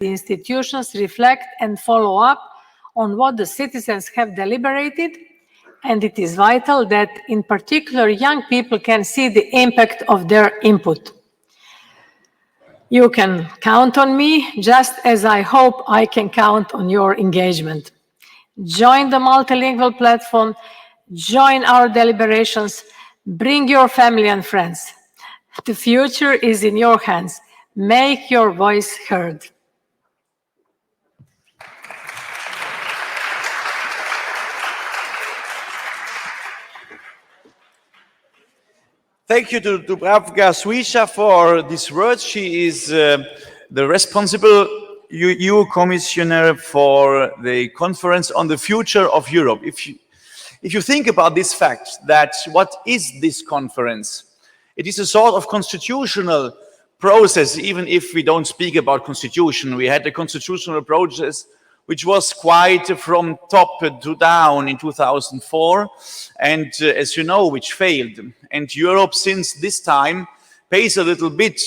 the institutions reflect and follow up on what the citizens have deliberated, and it is vital that, in particular, young people can see the impact of their input. You can count on me, just as I hope I can count on your engagement. Join the multilingual platform, join our deliberations, bring your family and friends. The future is in your hands. Make your voice heard. Thank you to Dubravka Šuica for these words. She is the responsible EU Commissioner for the Conference on the Future of Europe. If you think about this fact, that what is this conference? It is a sort of constitutional process, even if we don't speak about constitution. We had a constitutional process which was quite from top to down in 2004, and as you know, which failed. And Europe, since this time, pays a little bit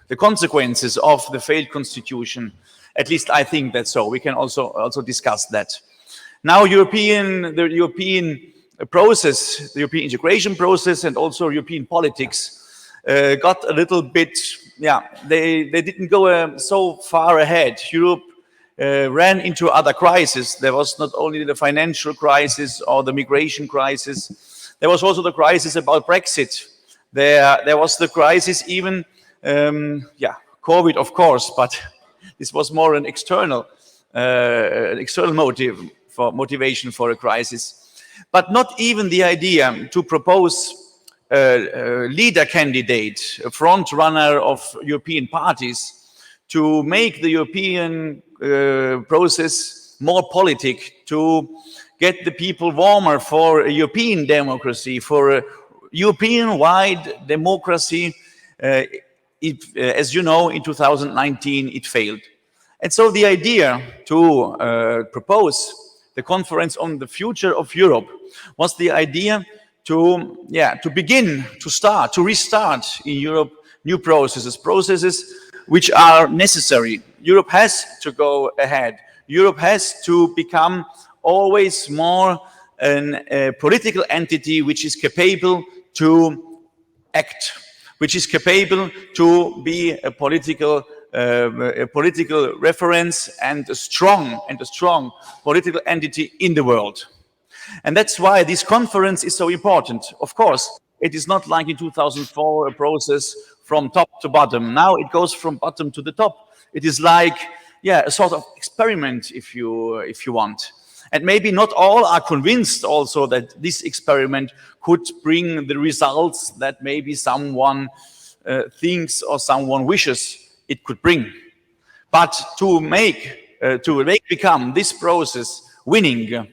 the consequences of the failed constitution. At least I think that's so. We can also discuss that. Now, the European process, the European integration process, and also European politics got a little bit, they didn't go so far ahead. Europe ran into other crises. There was not only the financial crisis or the migration crisis, there was also the crisis about Brexit. There was the crisis even, COVID, of course, but this was more an external motivation for a crisis. But not even the idea to propose a leader candidate, a front runner of European parties, to make the European process more politic, to get the people warmer for a European democracy, for a European-wide democracy. As you know, in 2019 it failed. And so the idea to propose the conference on the future of Europe was the idea to restart in Europe new processes which are necessary. Europe has to go ahead. Europe has to become always more a political entity which is capable to act, which is capable to be a political reference and a strong political entity in the world. And that's why this conference is so important. Of course, it is not like in 2004 a process from top to bottom. Now it goes from bottom to the top. It is like, a sort of experiment, if you want. And maybe not all are convinced also that this experiment could bring the results that maybe someone thinks or someone wishes it could bring. But to become this process winning,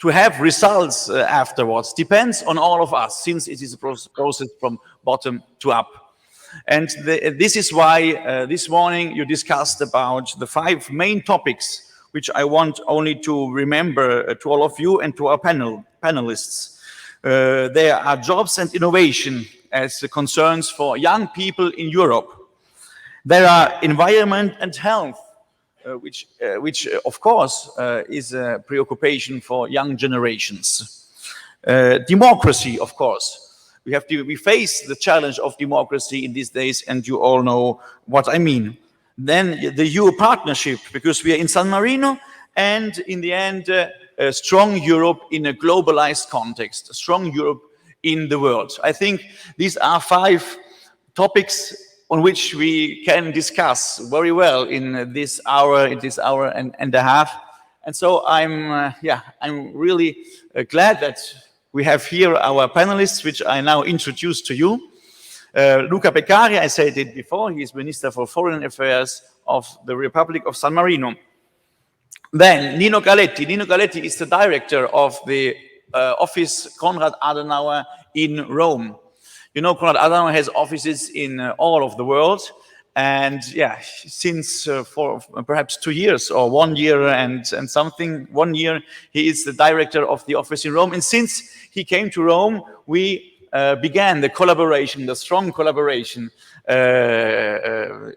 to have results afterwards, depends on all of us, since it is a process from bottom to up. And this is why this morning you discussed about the 5 main topics, which I want only to remember to all of you and to our panelists. There are jobs and innovation as concerns for young people in Europe. There are environment and health, which of course is a preoccupation for young generations. Democracy, of course. We face the challenge of democracy in these days, and you all know what I mean. Then the EU partnership, because we are in San Marino, and in the end, a strong Europe in a globalized context, a strong Europe in the world. I think these are 5 topics on which we can discuss very well in this hour and a half. And so I'm really glad that we have here our panelists, which I now introduce to you. Luca Beccari, I said it before, he is Minister for Foreign Affairs of the Republic of San Marino. Then Nino Galetti. Nino Galetti is the director of the office Konrad Adenauer in Rome. You know, Konrad Adenauer has offices in all of the world. And since for perhaps 2 years or 1 year and something, 1 year, he is the director of the office in Rome. And since he came to Rome, we began the strong collaboration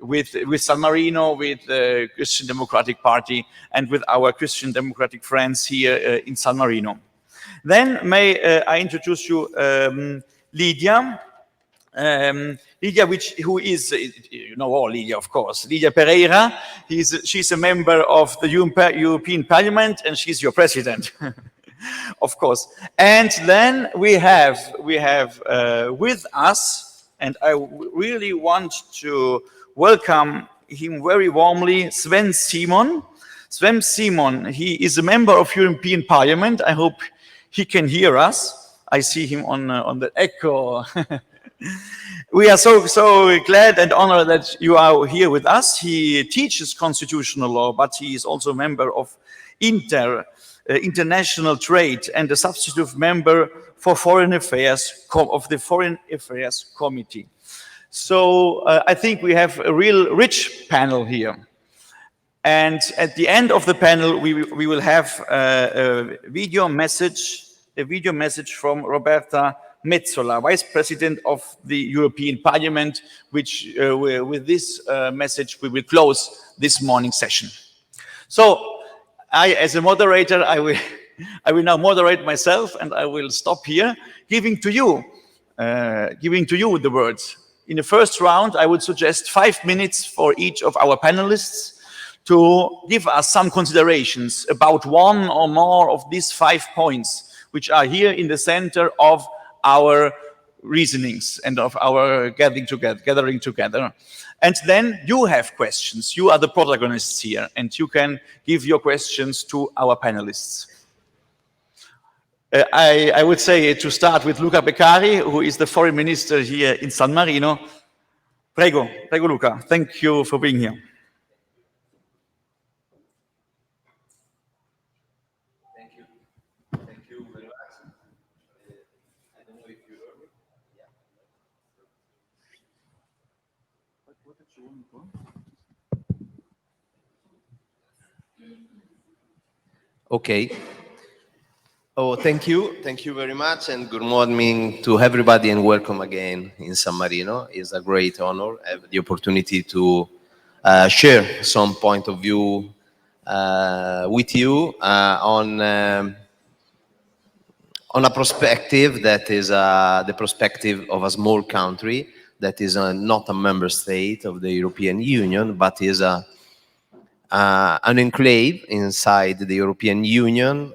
with San Marino, with the Christian Democratic Party, and with our Christian Democratic friends here in San Marino. Then may I introduce you Lydia. Lydia, who is, you know all Lydia, of course, Lydia Pereira. She's a member of the European Parliament, and she's your president, of course. And then we have with us, and I really want to welcome him very warmly, Sven Simon. Sven Simon, he is a member of European Parliament. I hope he can hear us. I see him on the echo. We are so glad and honored that you are here with us. He teaches constitutional law, but he is also a member of international trade and a substitute member for foreign affairs of the Foreign Affairs Committee. So I think we have a real rich panel here. And at the end of the panel, we will have a video message from Roberta Metsola, Vice President of the European Parliament, which with this message we will close this morning session. So I, as a moderator, I will now moderate myself, and I will stop here, giving to you the words. In the first round, I would suggest 5 minutes for each of our panelists to give us some considerations about one or more of these 5 points, which are here in the center of our reasonings and of our gathering together. And then you have questions. You are the protagonists here, and you can give your questions to our panelists. I would say to start with Luca Beccari, who is the foreign minister here in San Marino. Prego, Luca. Thank you for being here. Thank you very much. I don't know if you heard me. Okay. Oh, thank you. Thank you very much, and good morning to everybody, and welcome again in San Marino. It's a great honor to have the opportunity to share some point of view with you on a perspective that is the perspective of a small country that is not a member state of the European Union, but is an enclave inside the European Union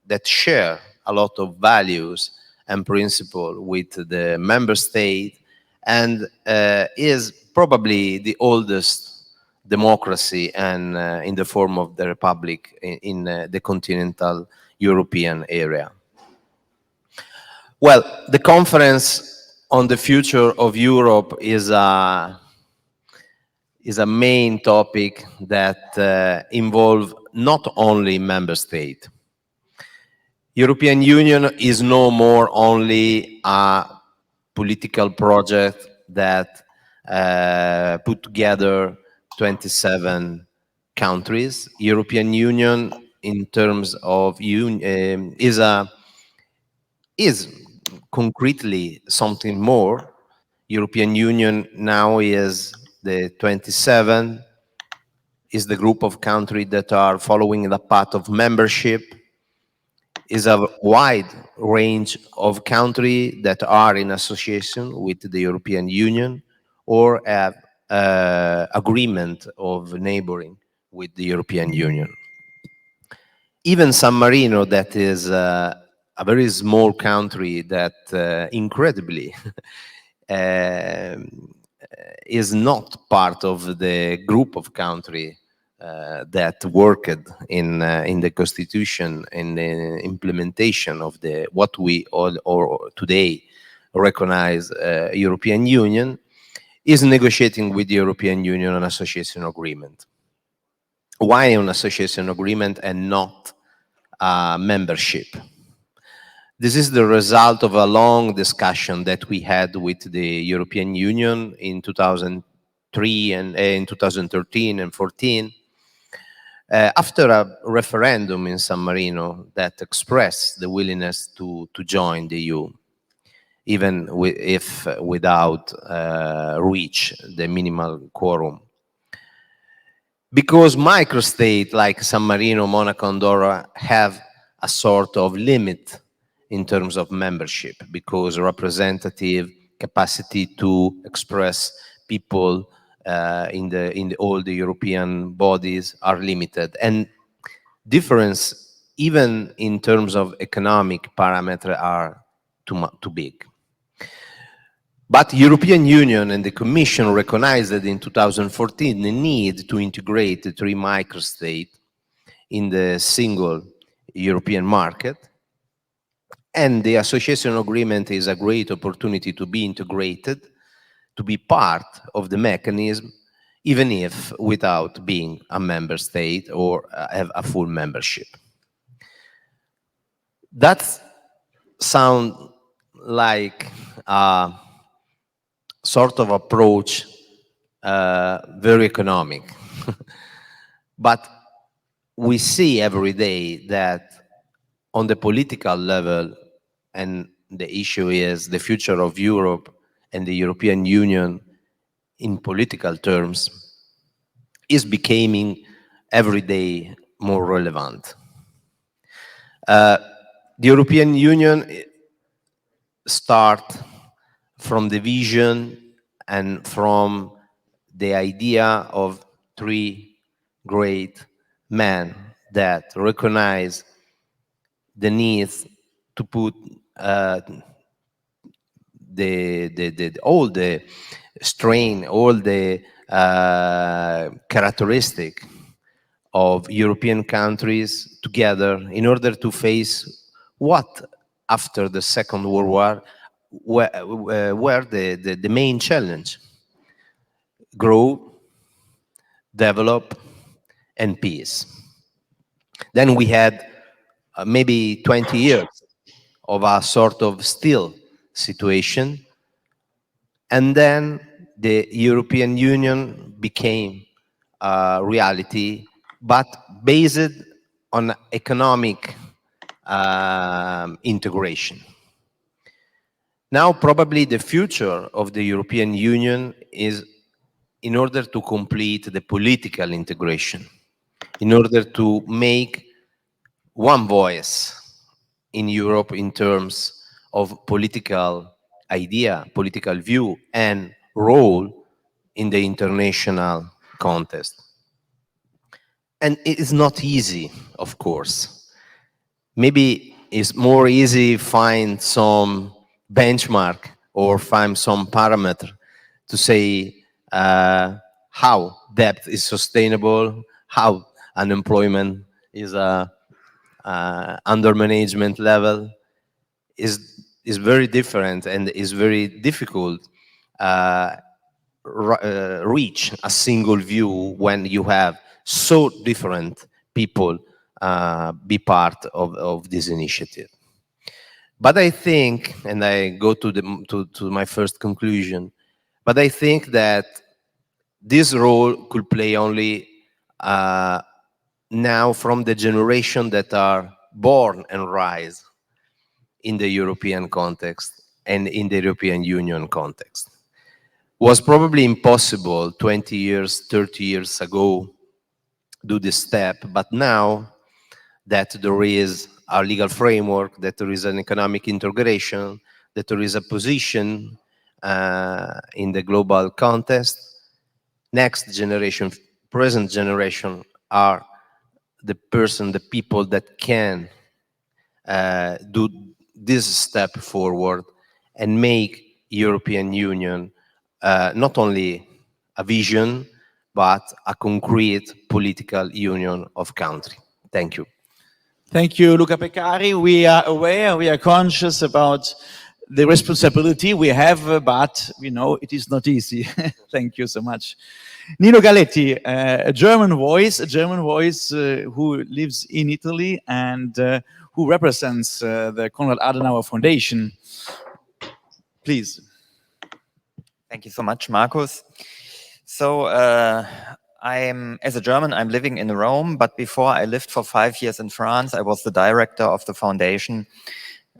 that share a lot of values and principles with the member state, and is probably the oldest democracy and in the form of the republic in the continental European area. Well, the conference on the future of Europe is a main topic that involves not only member states. European Union is no more only a political project that put together 27 countries. European Union, in terms of is concretely something more. European Union now is the 27, is the group of countries that are following the path of membership, is a wide range of countries that are in association with the European Union or have agreement of neighboring with the European Union. Even San Marino, that is a very small country that incredibly is not part of the group of countries that worked in the constitution and the implementation of the what we all or today recognize European Union, is negotiating with the European Union an association agreement. Why an association agreement and not membership? This is the result of a long discussion that we had with the European Union in 2003 and in 2013 and 14. After a referendum in San Marino that expressed the willingness to join the EU. even if without reach the minimal quorum. Because microstate like San Marino, Monaco, Andorra have a sort of limit in terms of membership, because representative capacity to express people in all the European bodies are limited, and difference even in terms of economic parameter are too big. But European Union and the Commission recognized in 2014 the need to integrate the 3 microstates in the single European market. And the association agreement is a great opportunity to be integrated, to be part of the mechanism, even if without being a member state or have a full membership. That sounds like a sort of approach, very economic. But we see every day that on the political level, and the issue is the future of Europe and the European Union in political terms, is becoming every day more relevant. The European Union start from the vision and from the idea of 3 great men that recognize the need to put all the strain, all the characteristic of European countries together in order to face what after the Second World War were the main challenge: grow, develop, and peace. Then we had maybe 20 years of a sort of still situation, and then the European Union became a reality, but based on economic integration. Now probably the future of the European Union is in order to complete the political integration, in order to make one voice in Europe in terms of political idea, political view, and role in the international context. And it is not easy, of course. Maybe it's more easy find some benchmark or find some parameter to say how debt is sustainable, how unemployment is under management level, is very different and is very difficult reach a single view when you have so different people be part of this initiative. But I think, and I go to my first conclusion, but I think that this role could play only now from the generation that are born and rise in the European context and in the European Union context. Was probably impossible 20 years, 30 years ago do this step, but now that there is a legal framework, that there is an economic integration, that there is a position in the global context, next generation, present generation are the people that can do this step forward and make European Union not only a vision, but a concrete political union of country. Thank you. Thank you, Luca Beccari. We are aware, we are conscious about the responsibility we have, but we know it is not easy. Thank you so much. Nino Galetti, a German voice who lives in Italy and who represents the Konrad Adenauer Foundation. Please. Thank you so much, Markus. So as a German, I'm living in Rome, but before I lived for 5 years in France, I was the director of the foundation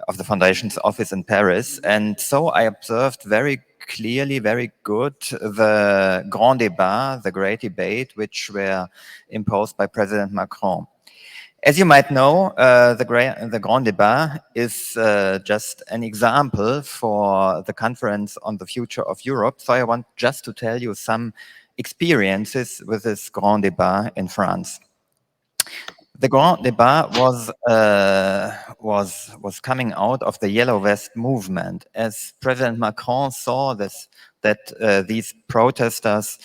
of the foundation's office in Paris. And so I observed very clearly, very good, the grand débat, the great debate, which were imposed by President Macron. As you might know, the grand débat is just an example for the conference on the future of Europe. So I want just to tell you some experiences with this grand débat in France. The grand débat was coming out of the Yellow Vest movement, as President Macron saw that these protesters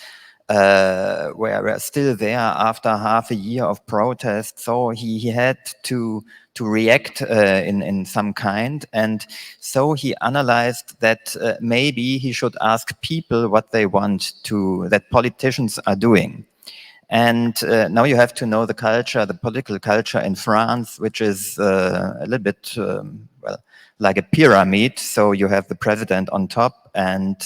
were still there after half a year of protest. So he had to react in some kind. And so he analyzed that maybe he should ask people what they want that politicians are doing. And now you have to know the culture, the political culture in France, which is a little bit, well, like a pyramid. So you have the president on top, and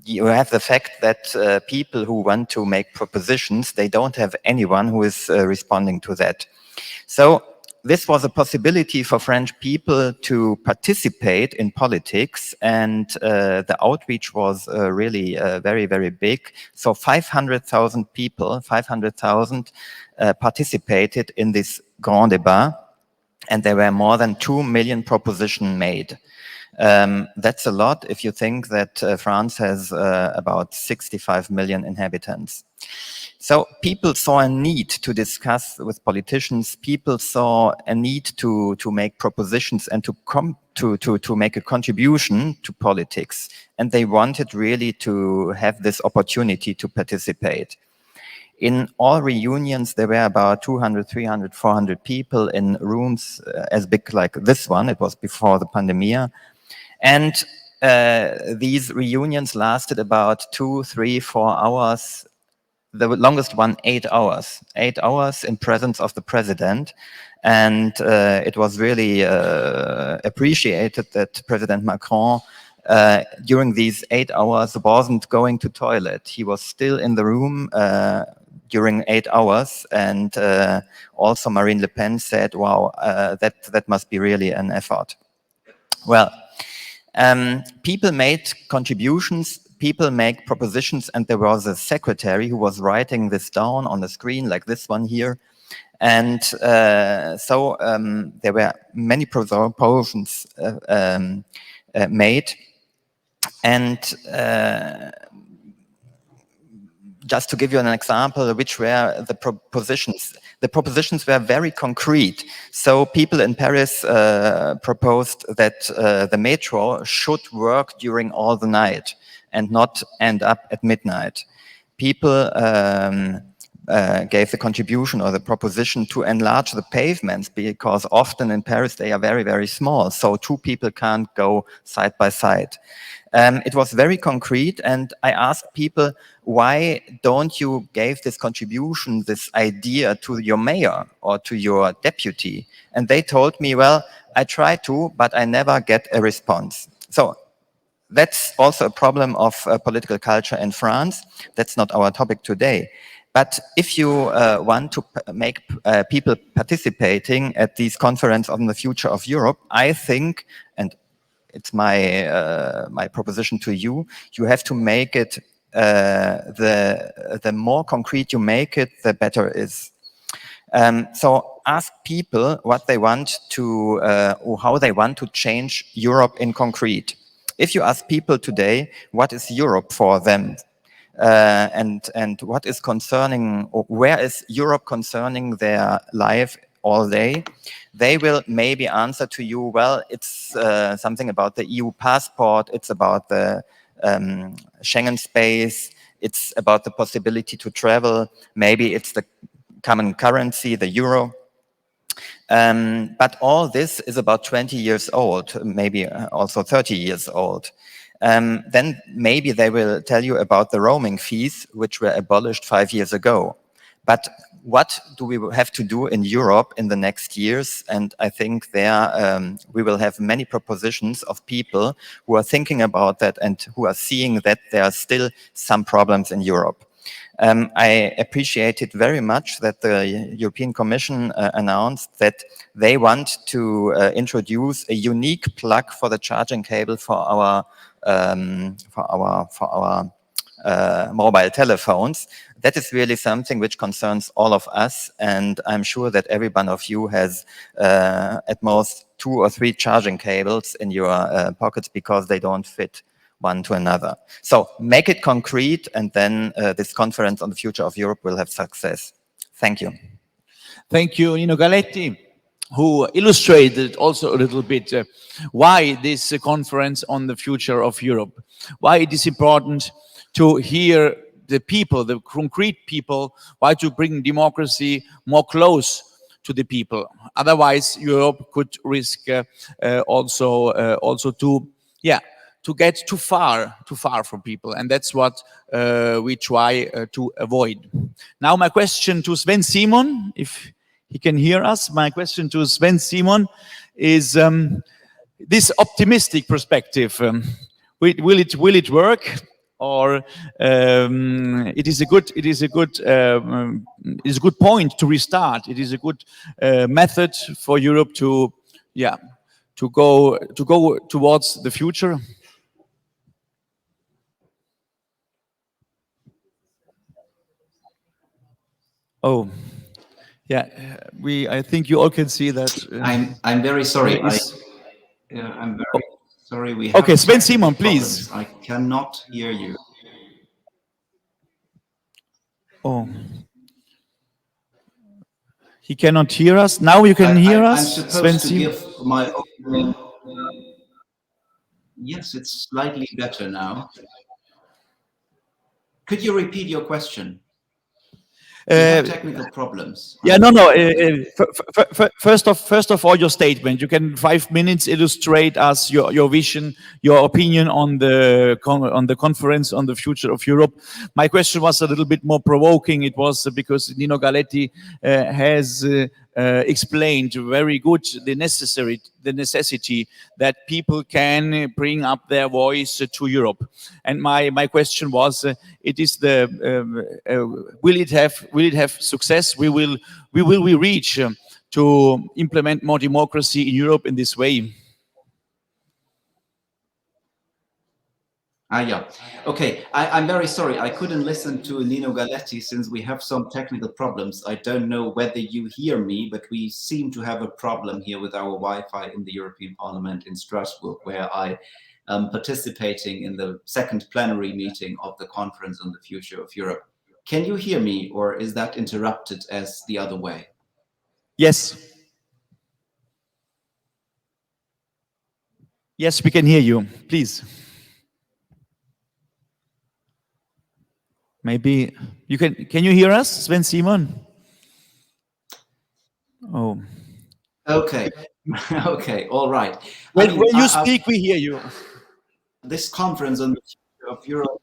you have the fact that people who want to make propositions, they don't have anyone who is responding to that. So this was a possibility for French people to participate in politics, and the outreach was really very, very big. So 500,000 people, 500,000 participated in this grand débat, and there were more than 2 million propositions made. That's a lot if you think that France has about 65 million inhabitants. So people saw a need to discuss with politicians. People saw a need to make propositions and to make a contribution to politics. And they wanted really to have this opportunity to participate. In all reunions, there were about 200, 300, 400 people in rooms as big like this one. It was before the pandemic. And these reunions lasted about 2, 3, 4 hours. The longest one, 8 hours. 8 hours in presence of the president. And it was really appreciated that President Macron, during these 8 hours, wasn't going to toilet. He was still in the room during 8 hours. And also Marine Le Pen said, wow, that must be really an effort. Well, people made contributions, people make propositions, and there was a secretary who was writing this down on the screen, like this one here. And so there were many propositions made. And just to give you an example, which were the propositions. The propositions were very concrete. So people in Paris proposed that the metro should work during all the night and not end up at midnight. People gave the contribution or the proposition to enlarge the pavements, because often in Paris they are very, very small. So 2 people can't go side by side. It was very concrete, and I asked people, why don't you give this contribution, this idea to your mayor or to your deputy? And they told me, well, I try to, but I never get a response. So that's also a problem of political culture in France. That's not our topic today. But if you want to make people participating at these conferences on the future of Europe, I think, and it's my proposition to you, you have to make it, the more concrete you make it, the better it is. So ask people what they want to, or how they want to change Europe in concrete. If you ask people today, what is Europe for them? And what is concerning, or where is Europe concerning their life all day, they will maybe answer to you, well, it's something about the EU passport, it's about the Schengen space, it's about the possibility to travel, maybe it's the common currency, the euro. But all this is about 20 years old, maybe also 30 years old. Then maybe they will tell you about the roaming fees, which were abolished 5 years ago. But what do we have to do in Europe in the next years? And I think there we will have many propositions of people who are thinking about that and who are seeing that there are still some problems in Europe. I appreciated very much that the European Commission announced that they want to introduce a unique plug for the charging cable for our mobile telephones. That is really something which concerns all of us, and I'm sure that every one of you has at most 2 or 3 charging cables in your pockets because they don't fit one to another. So make it concrete, and then this conference on the future of Europe will have success. Thank you. Thank you, Nino Galetti, who illustrated also a little bit why this conference on the future of Europe, why it is important to hear the people, the concrete people, why to bring democracy more close to the people. Otherwise, Europe could risk also to get too far from people, and that's what we try to avoid. Now, my question to Sven Simon, if he can hear us. My question to Sven Simon is this optimistic perspective. Will it work, or it is a good point to restart? It is a good method for Europe to go towards the future. Oh. Yeah, I think you all can see that. I'm very sorry. I'm very sorry. We have okay, Sven Simon, please. I cannot hear you. Oh, he cannot hear us. Now you can hear us. I'm supposed to give my opening. Yes, it's slightly better now. Could you repeat your question? Technical problems. Yeah, no. First of all, your statement. You can 5 minutes illustrate us your vision, your opinion on the conference on the future of Europe. My question was a little bit more provoking. It was because Nino Galetti has explained very good the necessity that people can bring up their voice to Europe. And my question was, it is will it have success? Will we reach to implement more democracy in Europe in this way? Yeah. Okay. I'm very sorry. I couldn't listen to Nino Galetti since we have some technical problems. I don't know whether you hear me, but we seem to have a problem here with our Wi-Fi in the European Parliament in Strasbourg, where I am participating in the second plenary meeting of the Conference on the Future of Europe. Can you hear me, or is that interrupted as the other way? Yes. Yes, we can hear you. Please. Maybe you can you hear us, Sven Simon? Oh. Okay. Okay. All right. When you speak, we hear you. This conference on the future of Europe.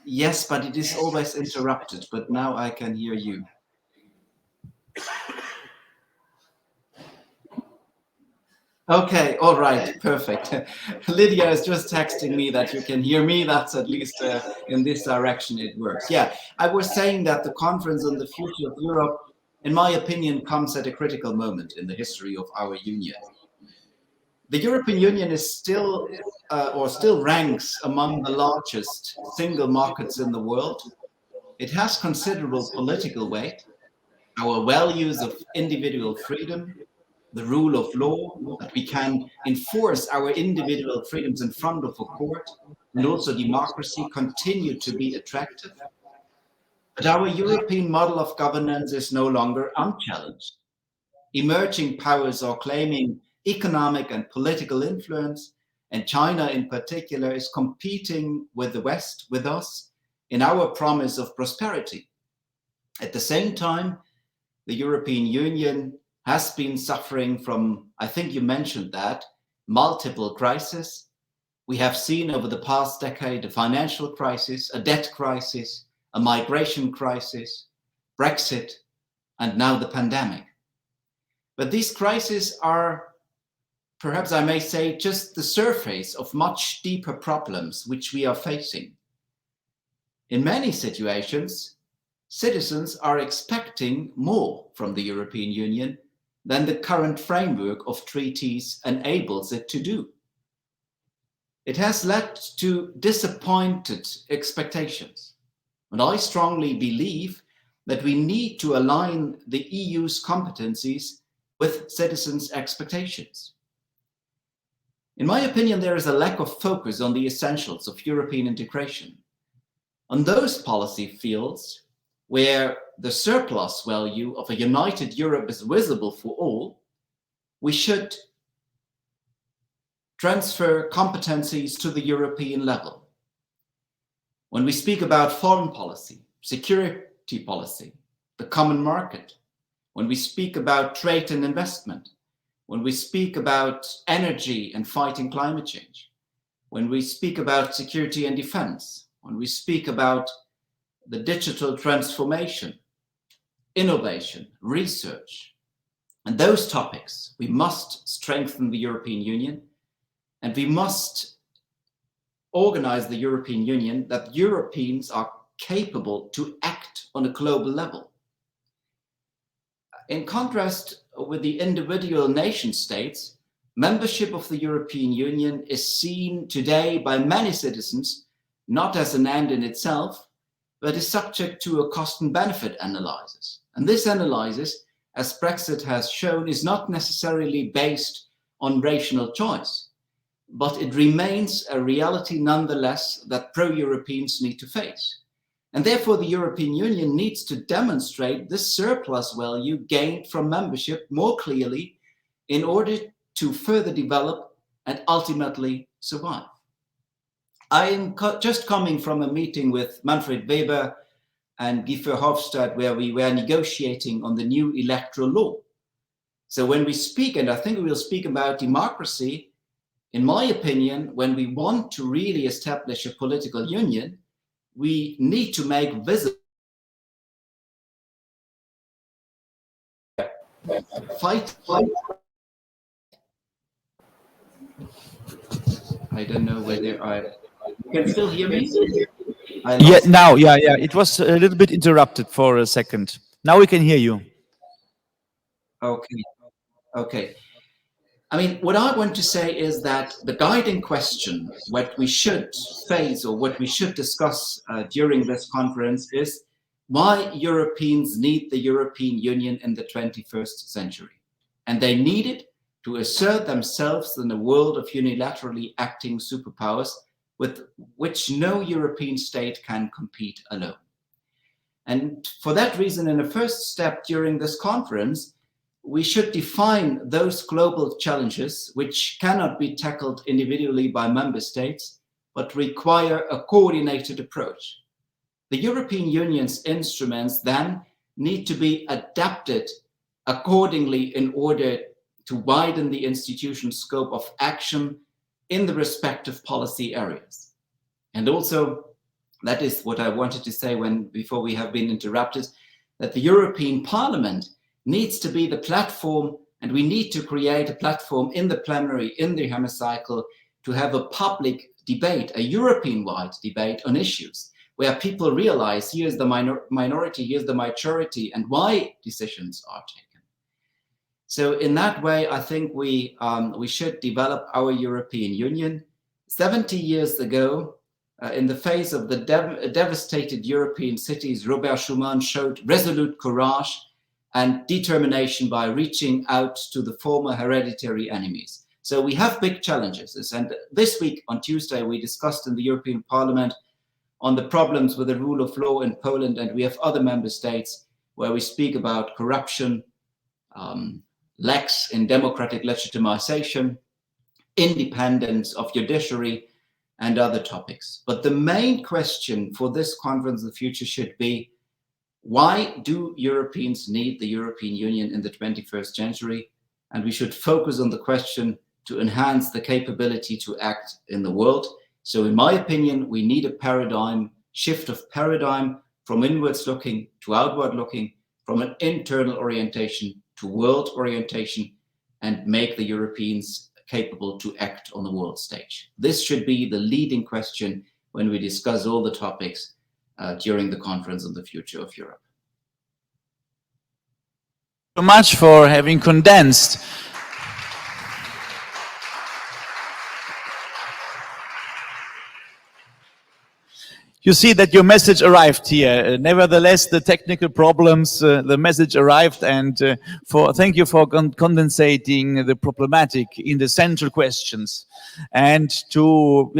Yes, but it is always interrupted. But now I can hear you. Okay, all right, perfect. Lydia is just texting me that you can hear me. That's at least in this direction it works. Yeah, I was saying that the Conference on the Future of Europe, in my opinion, comes at a critical moment in the history of our union. The European Union is still ranks among the largest single markets in the world. It has considerable political weight. Our values of individual freedom, the rule of law, that we can enforce our individual freedoms in front of a court, and also democracy continue to be attractive. But our European model of governance is no longer unchallenged. Emerging powers are claiming economic and political influence, and China in particular is competing with the West, with us, in our promise of prosperity. At the same time, the European Union has been suffering from, I think you mentioned that, multiple crises. We have seen over the past decade a financial crisis, a debt crisis, a migration crisis, Brexit, and now the pandemic. But these crises are, perhaps I may say, just the surface of much deeper problems which we are facing. in many situations, citizens are expecting more from the European Union than the current framework of treaties enables it to do. It has led to disappointed expectations. And I strongly believe that we need to align the EU's competencies with citizens' expectations. In my opinion, there is a lack of focus on the essentials of European integration. On those policy fields where the surplus value of a united Europe is visible for all, we should transfer competencies to the European level. When we speak about foreign policy, security policy, the common market, when we speak about trade and investment, when we speak about energy and fighting climate change, when we speak about security and defense, when we speak about the digital transformation, innovation, research, and those topics, we must strengthen the European Union, and we must organize the European Union that Europeans are capable to act on a global level. In contrast with the individual nation states, membership of the European Union is seen today by many citizens not as an end in itself, but is subject to a cost and benefit analysis. And this analysis, as Brexit has shown, is not necessarily based on rational choice, but it remains a reality nonetheless that pro-Europeans need to face. And therefore, the European Union needs to demonstrate this surplus value gained from membership more clearly in order to further develop and ultimately survive. I am just coming from a meeting with Manfred Weber and Guy Verhofstadt where we were negotiating on the new electoral law. So when we speak, and I think we will speak about democracy, in my opinion, when we want to really establish a political union, we need to make visible fight. I don't know whether you can still hear me? Yeah, now, yeah. It was a little bit interrupted for a second. Now we can hear you. Okay. I mean, what I want to say is that the guiding question, what we should face or what we should discuss during this conference is why Europeans need the European Union in the 21st century. And they need it to assert themselves in a world of unilaterally acting superpowers with which no European state can compete alone. And for that reason, in the first step during this conference, we should define those global challenges which cannot be tackled individually by member states, but require a coordinated approach. The European Union's instruments then need to be adapted accordingly in order to widen the institution's scope of action in the respective policy areas. And also, that is what I wanted to say before we have been interrupted, that the European Parliament needs to be the platform, and we need to create a platform in the plenary, in the hemicycle, to have a public debate, a European-wide debate on issues where people realize here's the minority, here's the majority, and why decisions are taken. So in that way, I think we should develop our European Union. 70 years ago, in the face of the devastated European cities, Robert Schuman showed resolute courage and determination by reaching out to the former hereditary enemies. So we have big challenges. And this week on Tuesday, we discussed in the European Parliament on the problems with the rule of law in Poland, and we have other member states where we speak about corruption, lacks in democratic legitimization, independence of judiciary, and other topics. But the main question for this conference in the future should be, why do Europeans need the European Union in the 21st century? And we should focus on the question to enhance the capability to act in the world. So in my opinion, we need a shift of paradigm from inwards looking to outward looking, from an internal orientation to world orientation, and make the Europeans capable to act on the world stage. This should be the leading question when we discuss all the topics during the conference on the future of Europe. So much for having condensed. You see that your message arrived here. Nevertheless, the technical problems, the message arrived, and thank you for condensating the problematic in the central questions, and to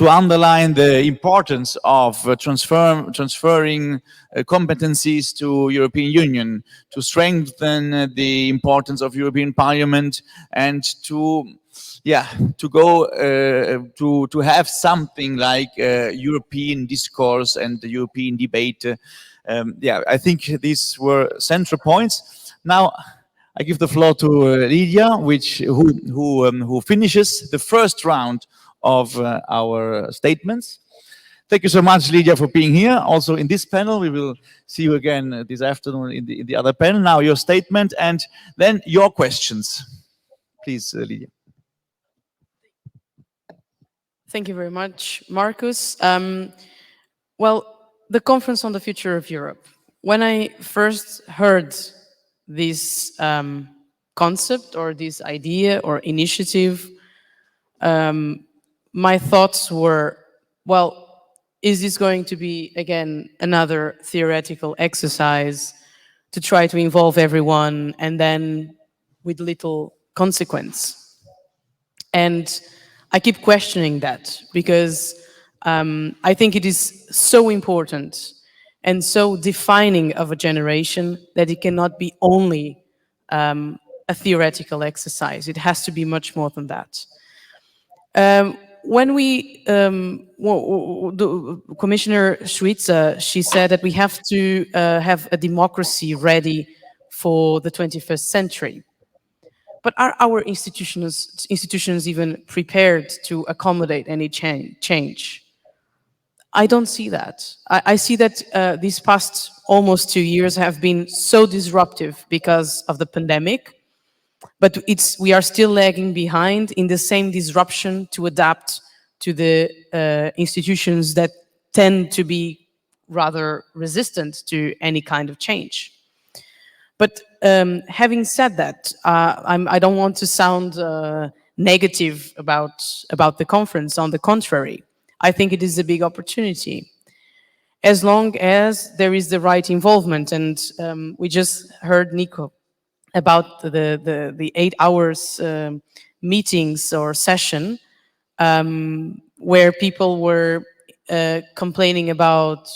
underline the importance of transferring competencies to European Union, to strengthen the importance of European Parliament, and to have something like European discourse and the European debate. I think these were central points. Now I give the floor to Lydia, who finishes the first round of our statements. Thank you so much, Lydia, for being here. Also in this panel, we will see you again this afternoon in the other panel. Now your statement and then your questions. Please, Lydia. Thank you very much, Markus. Well, the Conference on the Future of Europe. When I first heard this concept or this idea or initiative, my thoughts were, well, is this going to be, again, another theoretical exercise to try to involve everyone and then with little consequence? And I keep questioning that because I think it is so important and so defining of a generation that it cannot be only a theoretical exercise. It has to be much more than that. When Commissioner Šuica, she said that we have to have a democracy ready for the 21st century. But are our institutions even prepared to accommodate any change? I don't see that. I see that these past almost 2 years have been so disruptive because of the pandemic, but we are still lagging behind in the same disruption to adapt to the institutions that tend to be rather resistant to any kind of change. But having said that, I don't want to sound negative about the conference. On the contrary, I think it is a big opportunity, as long as there is the right involvement. And we just heard Nico about the 8 hours meetings or session where people were complaining about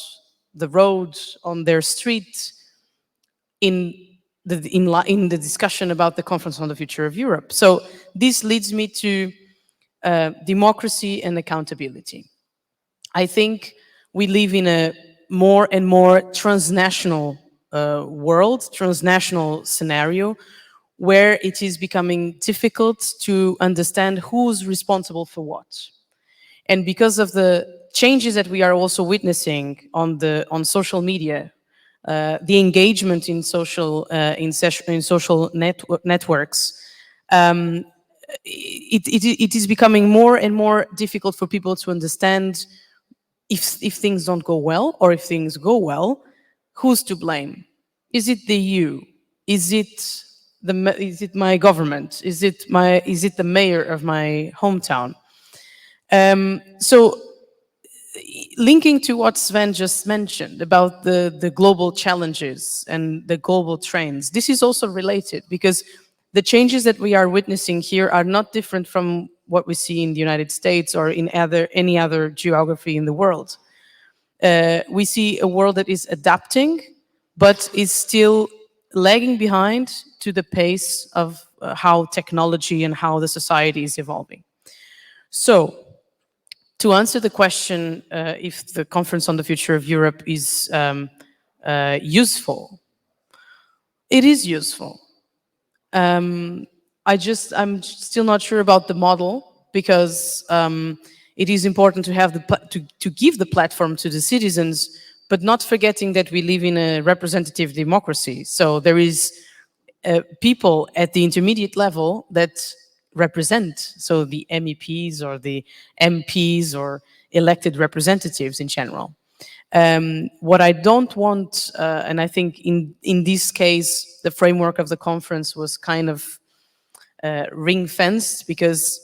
the road on their street in the discussion about the Conference on the Future of Europe. So this leads me to democracy and accountability. I think we live in a more and more transnational world, transnational scenario, where it is becoming difficult to understand who's responsible for what. And because of the changes that we are also witnessing on social media, the engagement in social networks, it is becoming more and more difficult for people to understand if things don't go well, or if things go well, who's to blame? Is it the EU? Is it my government? Is it the mayor of my hometown? So linking to what Sven just mentioned about the global challenges and the global trends, this is also related, because the changes that we are witnessing here are not different from what we see in the United States or in any other geography in the world. We see a world that is adapting, but is still lagging behind to the pace of how technology and how the society is evolving. So, to answer the question if the Conference on the Future of Europe is useful, it is useful. I'm still not sure about the model, because it is important to have to give the platform to the citizens, but not forgetting that we live in a representative democracy. So there is people at the intermediate level that represent, so the MEPs or the MPs or elected representatives in general. What I don't want, and I think in this case, the framework of the conference was kind of ring-fenced, because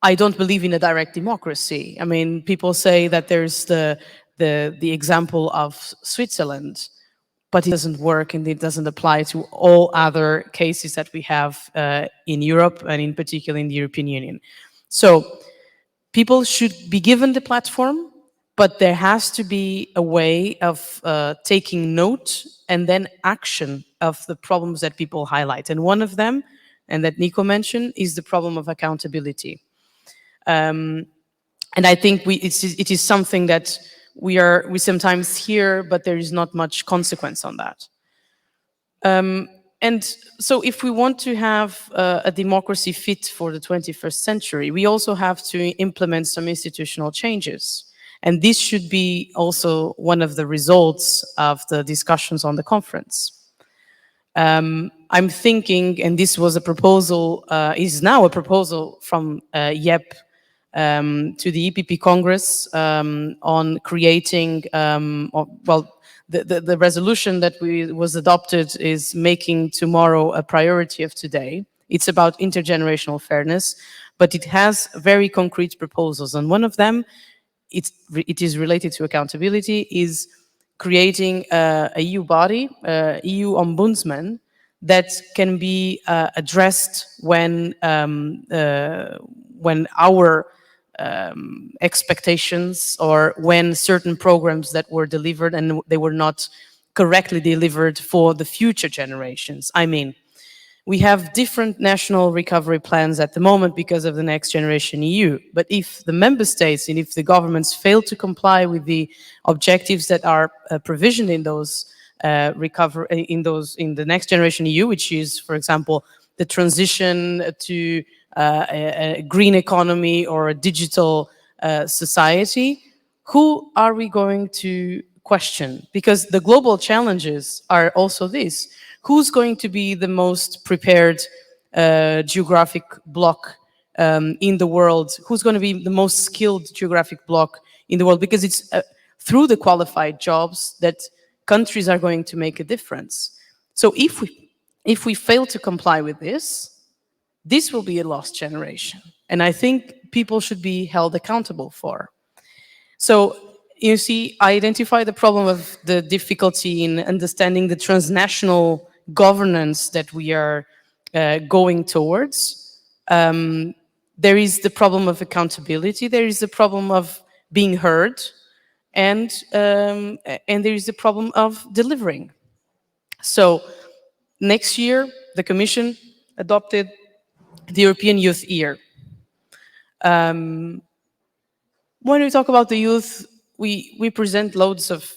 I don't believe in a direct democracy. I mean, people say that there's the example of Switzerland, but it doesn't work and it doesn't apply to all other cases that we have in Europe, and in particular in the European Union. So people should be given the platform, but there has to be a way of taking note and then action of the problems that people highlight. And one of them, and that Nico mentioned, is the problem of accountability. And I think it is something that we sometimes hear, but there is not much consequence on that. And so if we want to have a democracy fit for the 21st century, we also have to implement some institutional changes. And this should be also one of the results of the discussions on the conference. I'm thinking, and this was a proposal, is now a proposal from YEP to the EPP Congress on creating, the resolution that was adopted is making tomorrow a priority of today. It's about intergenerational fairness, but it has very concrete proposals. And one of them, it is related to accountability, is creating a EU body, EU ombudsman, that can be addressed when our expectations, or when certain programs that were delivered and they were not correctly delivered for the future generations. I mean, we have different national recovery plans at the moment because of the Next Generation EU. But if the member states and if the governments fail to comply with the objectives that are provisioned in those in the Next Generation EU, which is, for example, the transition to a green economy or a digital society, who are we going to question? Because the global challenges are also this. Who's going to be the most prepared geographic bloc in the world? Who's going to be the most skilled geographic bloc in the world? Because it's through the qualified jobs that countries are going to make a difference. So if we fail to comply with this will be a lost generation. And I think people should be held accountable for. So you see, I identify the problem of the difficulty in understanding the transnational governance that we are going towards. There is the problem of accountability. There is the problem of being heard, and there is the problem of delivering. So next year, the Commission adopted the European Youth Year. When we talk about the youth, we present loads of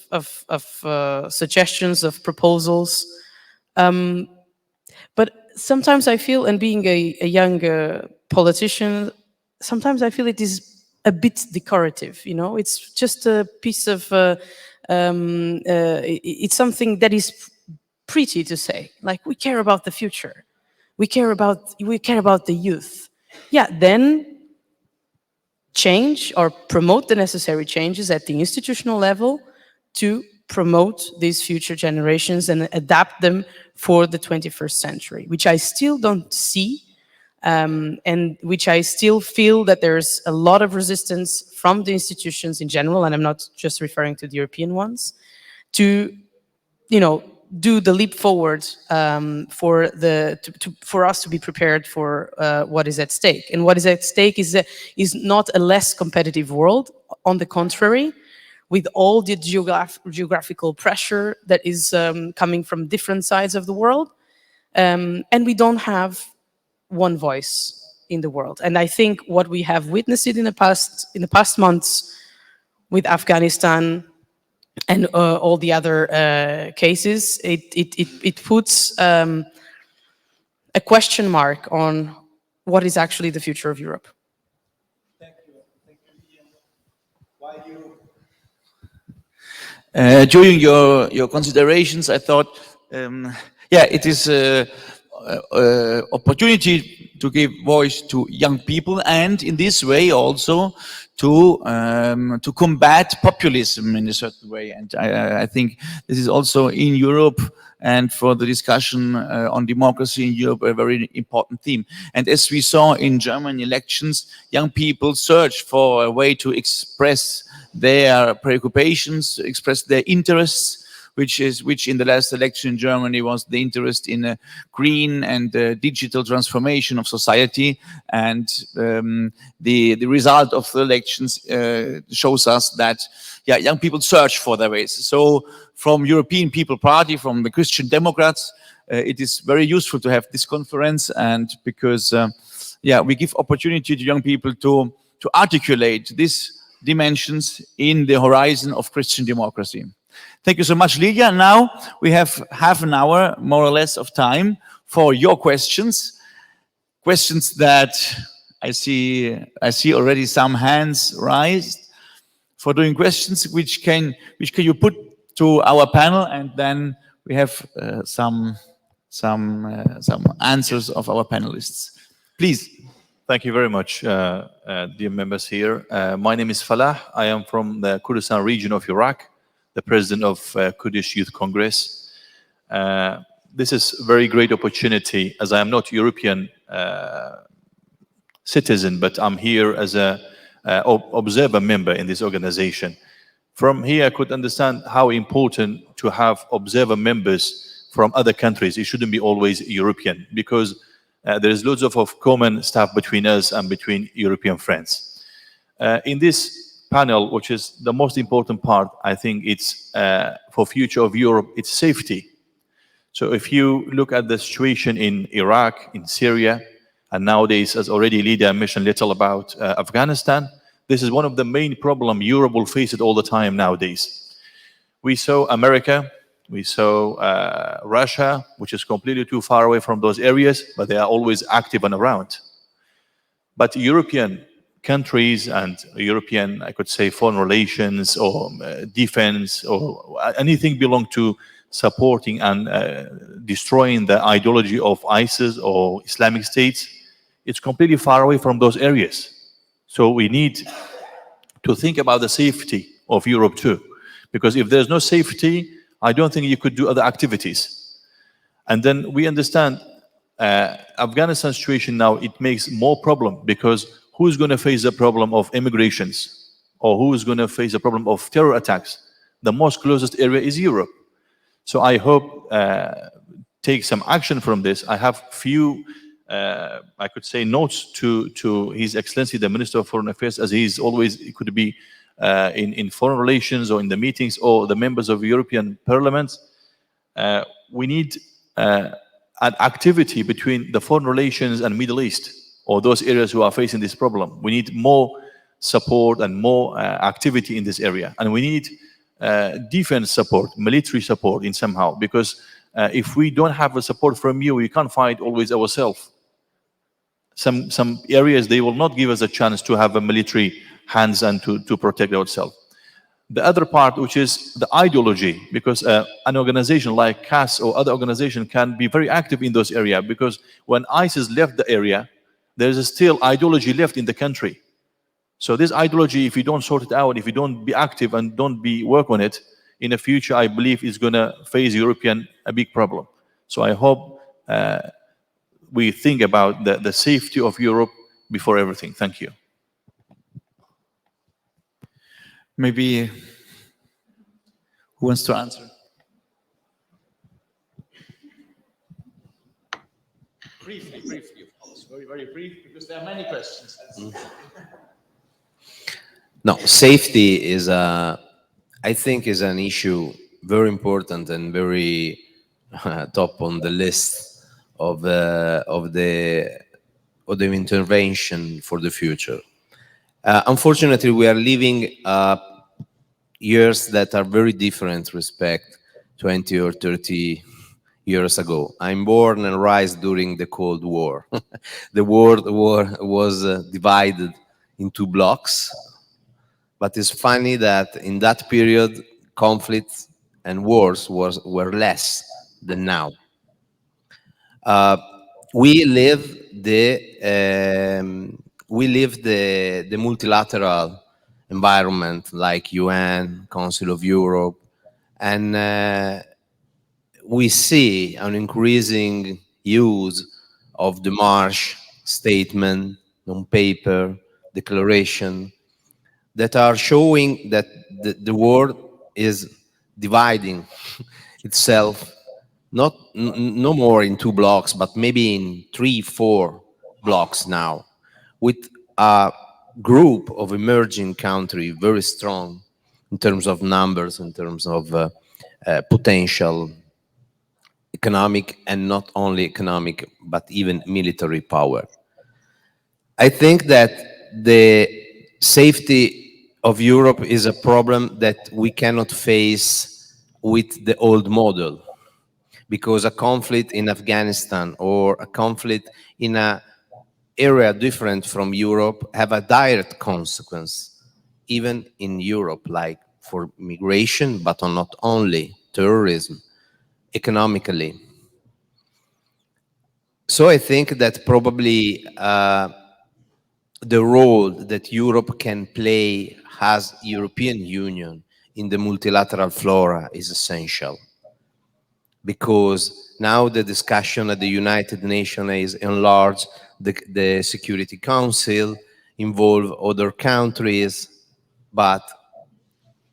suggestions, of proposals. But sometimes I feel, and being a young politician, sometimes I feel it is a bit decorative, you know? It's just a piece of, it's something that is pretty to say, like, we care about the future. We care about the youth. Yeah, then change or promote the necessary changes at the institutional level to promote these future generations and adapt them for the 21st century, which I still don't see, and which I still feel that there's a lot of resistance from the institutions in general, and I'm not just referring to the European ones, to, you know, do the leap forward for us to be prepared for what is at stake. And what is at stake is not a less competitive world. On the contrary, with all the geographical pressure that is coming from different sides of the world, and we don't have one voice in the world. And I think what we have witnessed in the past months with Afghanistan and all the other cases, it puts a question mark on what is actually the future of Europe. Thank you. Thank you. While you, during your considerations, I thought, yeah, it is opportunity to give voice to young people, and in this way also to combat populism in a certain way. And I think this is also in Europe, and for the discussion on democracy in Europe, a very important theme. And as we saw in German elections, young people search for a way to express their preoccupations, express their interests, which in the last election in Germany was the interest in a green and digital transformation of society. And the result of the elections shows us that young people search for their ways. So from European People Party, from the Christian Democrats, it is very useful to have this conference, and because we give opportunity to young people to articulate these dimensions in the horizon of Christian democracy. Thank you so much, Lydia. Now we have half an hour, more or less, of time for your questions. Questions that I see already some hands raised for doing questions, which can you put to our panel, and then we have some answers of our panelists. Please. Thank you very much, dear members here. My name is Falah. I am from the Kurdistan region of Iraq, the president of Kurdish Youth Congress. This is a very great opportunity, as I am not European citizen, but I'm here as a observer member in this organization. From here, I could understand how important to have observer members from other countries. It shouldn't be always European, because there is loads of common stuff between us and between European friends. In this panel, which is the most important part, I think it's for future of Europe, it's safety. So if you look at the situation in Iraq, in Syria, and nowadays, as already Lydia mentioned little about Afghanistan, this is one of the main problems Europe will face it all the time nowadays. We saw America, we saw Russia, which is completely too far away from those areas, but they are always active and around. But European countries and European, I could say, foreign relations or defense or anything belong to supporting and destroying the ideology of ISIS or Islamic states, it's completely far away from those areas. So we need to think about the safety of Europe too, because if there's no safety, I don't think you could do other activities. And then we understand Afghanistan situation now, it makes more problem, because who's going to face the problem of immigrations, or who's going to face the problem of terror attacks? The most closest area is Europe. So I hope take some action from this. I have few, I could say, notes to His Excellency the Minister of Foreign Affairs, as he could be in foreign relations or in the meetings or the members of European Parliament. We need an activity between the foreign relations and Middle East, or those areas who are facing this problem. We need more support and more activity in this area. And we need defense support, military support in somehow, because if we don't have a support from you, we can't fight always ourselves. Some areas, they will not give us a chance to have a military hands and to protect ourselves. The other part, which is the ideology, because an organization like CAS or other organization can be very active in those areas, because when ISIS left the area, there's still ideology left in the country. So this ideology, if you don't sort it out, if you don't be active and don't work on it, in the future, I believe is going to face European a big problem. So I hope we think about the safety of Europe before everything. Thank you. Maybe who wants to answer? Briefly, of course. Very, very brief, because there are many questions. No, safety is I think is an issue very important and very top on the list of the intervention for the future. Unfortunately, we are living years that are very different respect 20 or 30 years ago. I'm born and raised during the Cold War. The World War was divided into blocks, but it's funny that in that period, conflicts and wars were less than now. We live the multilateral environment like UN, Council of Europe, and we see an increasing use of the Marsh statement, non-paper, declaration, that are showing that the world is dividing itself, no more in 2 blocks, but maybe in 3, 4 blocks now, with a group of emerging countries very strong in terms of numbers, in terms of potential economic, and not only economic, but even military power. I think that the safety of Europe is a problem that we cannot face with the old model, because a conflict in Afghanistan or a conflict in an area different from Europe have a direct consequence, even in Europe, like for migration, but not only terrorism, economically. So I think that probably the role that Europe can play as European Union in the multilateral flora is essential, because now the discussion at the United Nations is enlarged the Security Council, involve other countries, but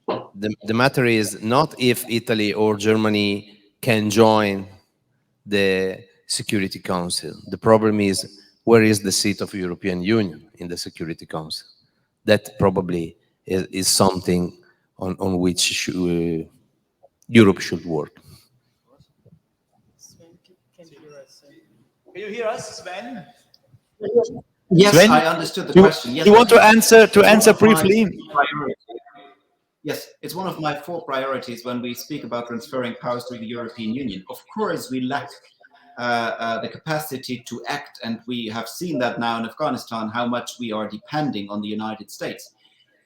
the matter is not if Italy or Germany can join the Security Council. The problem is, where is the seat of European Union in the Security Council? That probably is something on which Europe should work. Can you hear us, Sven? Yes, Sven, I understood the question. Yes, you want to answer one of my briefly? Yes, it's one of my 4 priorities when we speak about transferring powers to the European Union. Of course, we lack the capacity to act, and we have seen that now in Afghanistan, how much we are depending on the United States.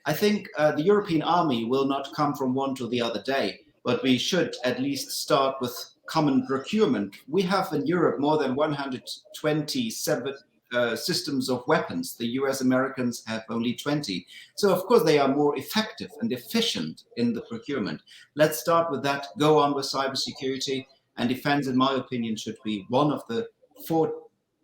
I think the European army will not come from one to the other day, but we should at least start with common procurement. We have in Europe more than 127 systems of weapons. The US Americans have only 20. So of course they are more effective and efficient in the procurement. Let's start with that, go on with cybersecurity, and defense, in my opinion, should be one of the 4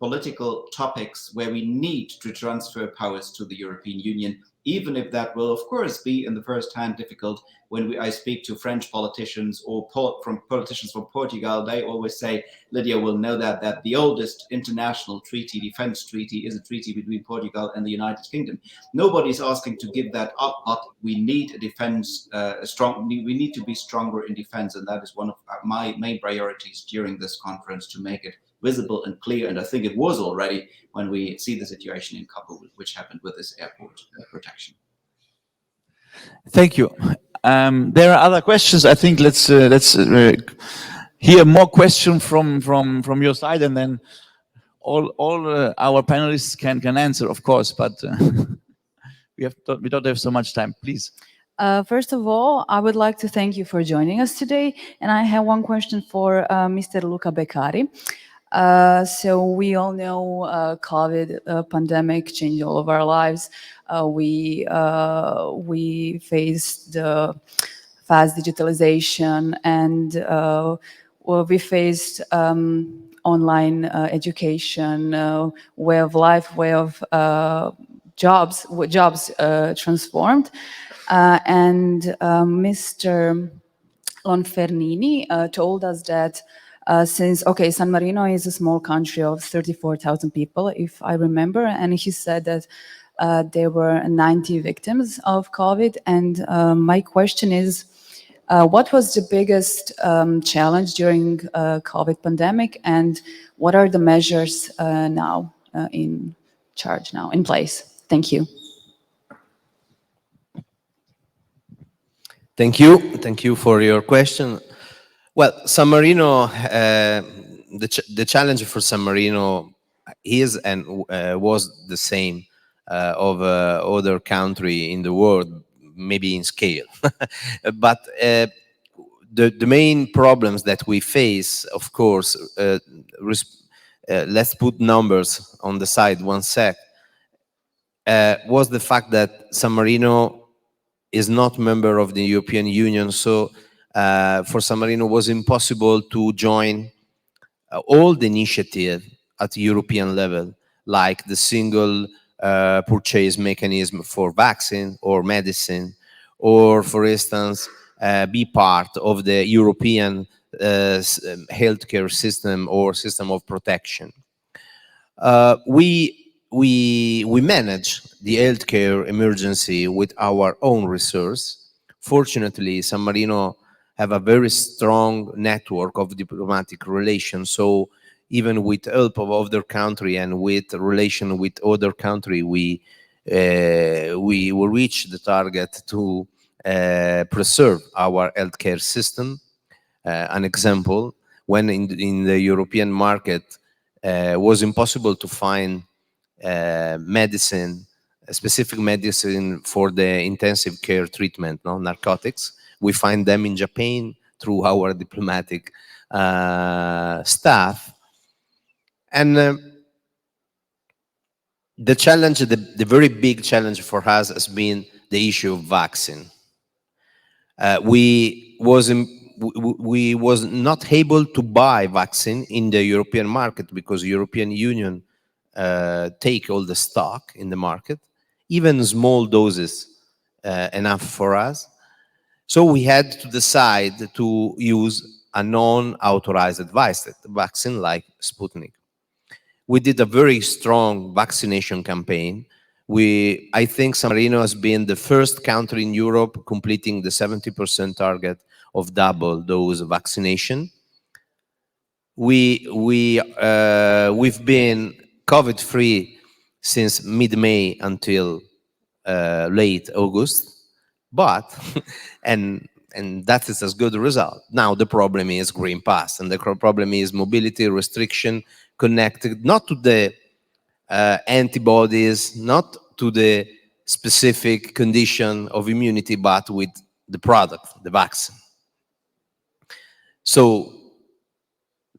political topics where we need to transfer powers to the European Union, even if that will, of course, be in the first hand difficult. When I speak to French politicians or politicians from Portugal, they always say, Lydia will know that the oldest international treaty, defense treaty, is a treaty between Portugal and the United Kingdom. Nobody's asking to give that up, but we need a defense, we need to be stronger in defense, and that is one of my main priorities during this conference, to make it visible and clear. And I think it was already when we see the situation in Kabul, which happened with this airport protection. Thank you. There are other questions. I think let's hear more questions from your side, and then all our panelists can answer, of course. But we don't have so much time. Please. First of all, I would like to thank you for joining us today, and I have one question for Mr. Luca Beccari. So we all know COVID pandemic changed all of our lives. We faced the fast digitalization, and we faced online education, way of life, way of jobs transformed. And Mr. Lonfernini told us that since, San Marino is a small country of 34,000 people, if I remember, and he said that there were 90 victims of COVID. And my question is, what was the biggest challenge during COVID pandemic, and what are the measures now in place? Thank you. Thank you for your question. Well, San Marino, the challenge for San Marino is and was the same of other country in the world, maybe in scale. But the main problems that we face, of course, let's put numbers on the side one sec, was the fact that San Marino is not member of the European Union. So for San Marino it was impossible to join all the initiative at European level, like the single purchase mechanism for vaccine or medicine, or for instance, be part of the European healthcare system or system of protection. We manage the healthcare emergency with our own resource. Fortunately, San Marino have a very strong network of diplomatic relations. So even with help of other country and with relation with other country, we will reach the target to preserve our healthcare system. An example, when in the European market was impossible to find medicine, specific medicine for the intensive care treatment, no narcotics. We find them in Japan through our diplomatic staff. And the challenge, the very big challenge for us has been the issue of vaccine. We was not able to buy vaccine in the European market because the European Union take all the stock in the market, even small doses enough for us. So we had to decide to use a non-authorized vaccine like Sputnik. We did a very strong vaccination campaign. I think San Marino has been the first country in Europe completing the 70% target of double dose vaccination. We've been COVID-free since mid-May until late August, but and that is a good result. Now the problem is Green Pass, and the problem is mobility restriction connected not to the antibodies, not to the specific condition of immunity, but with the product, the vaccine. So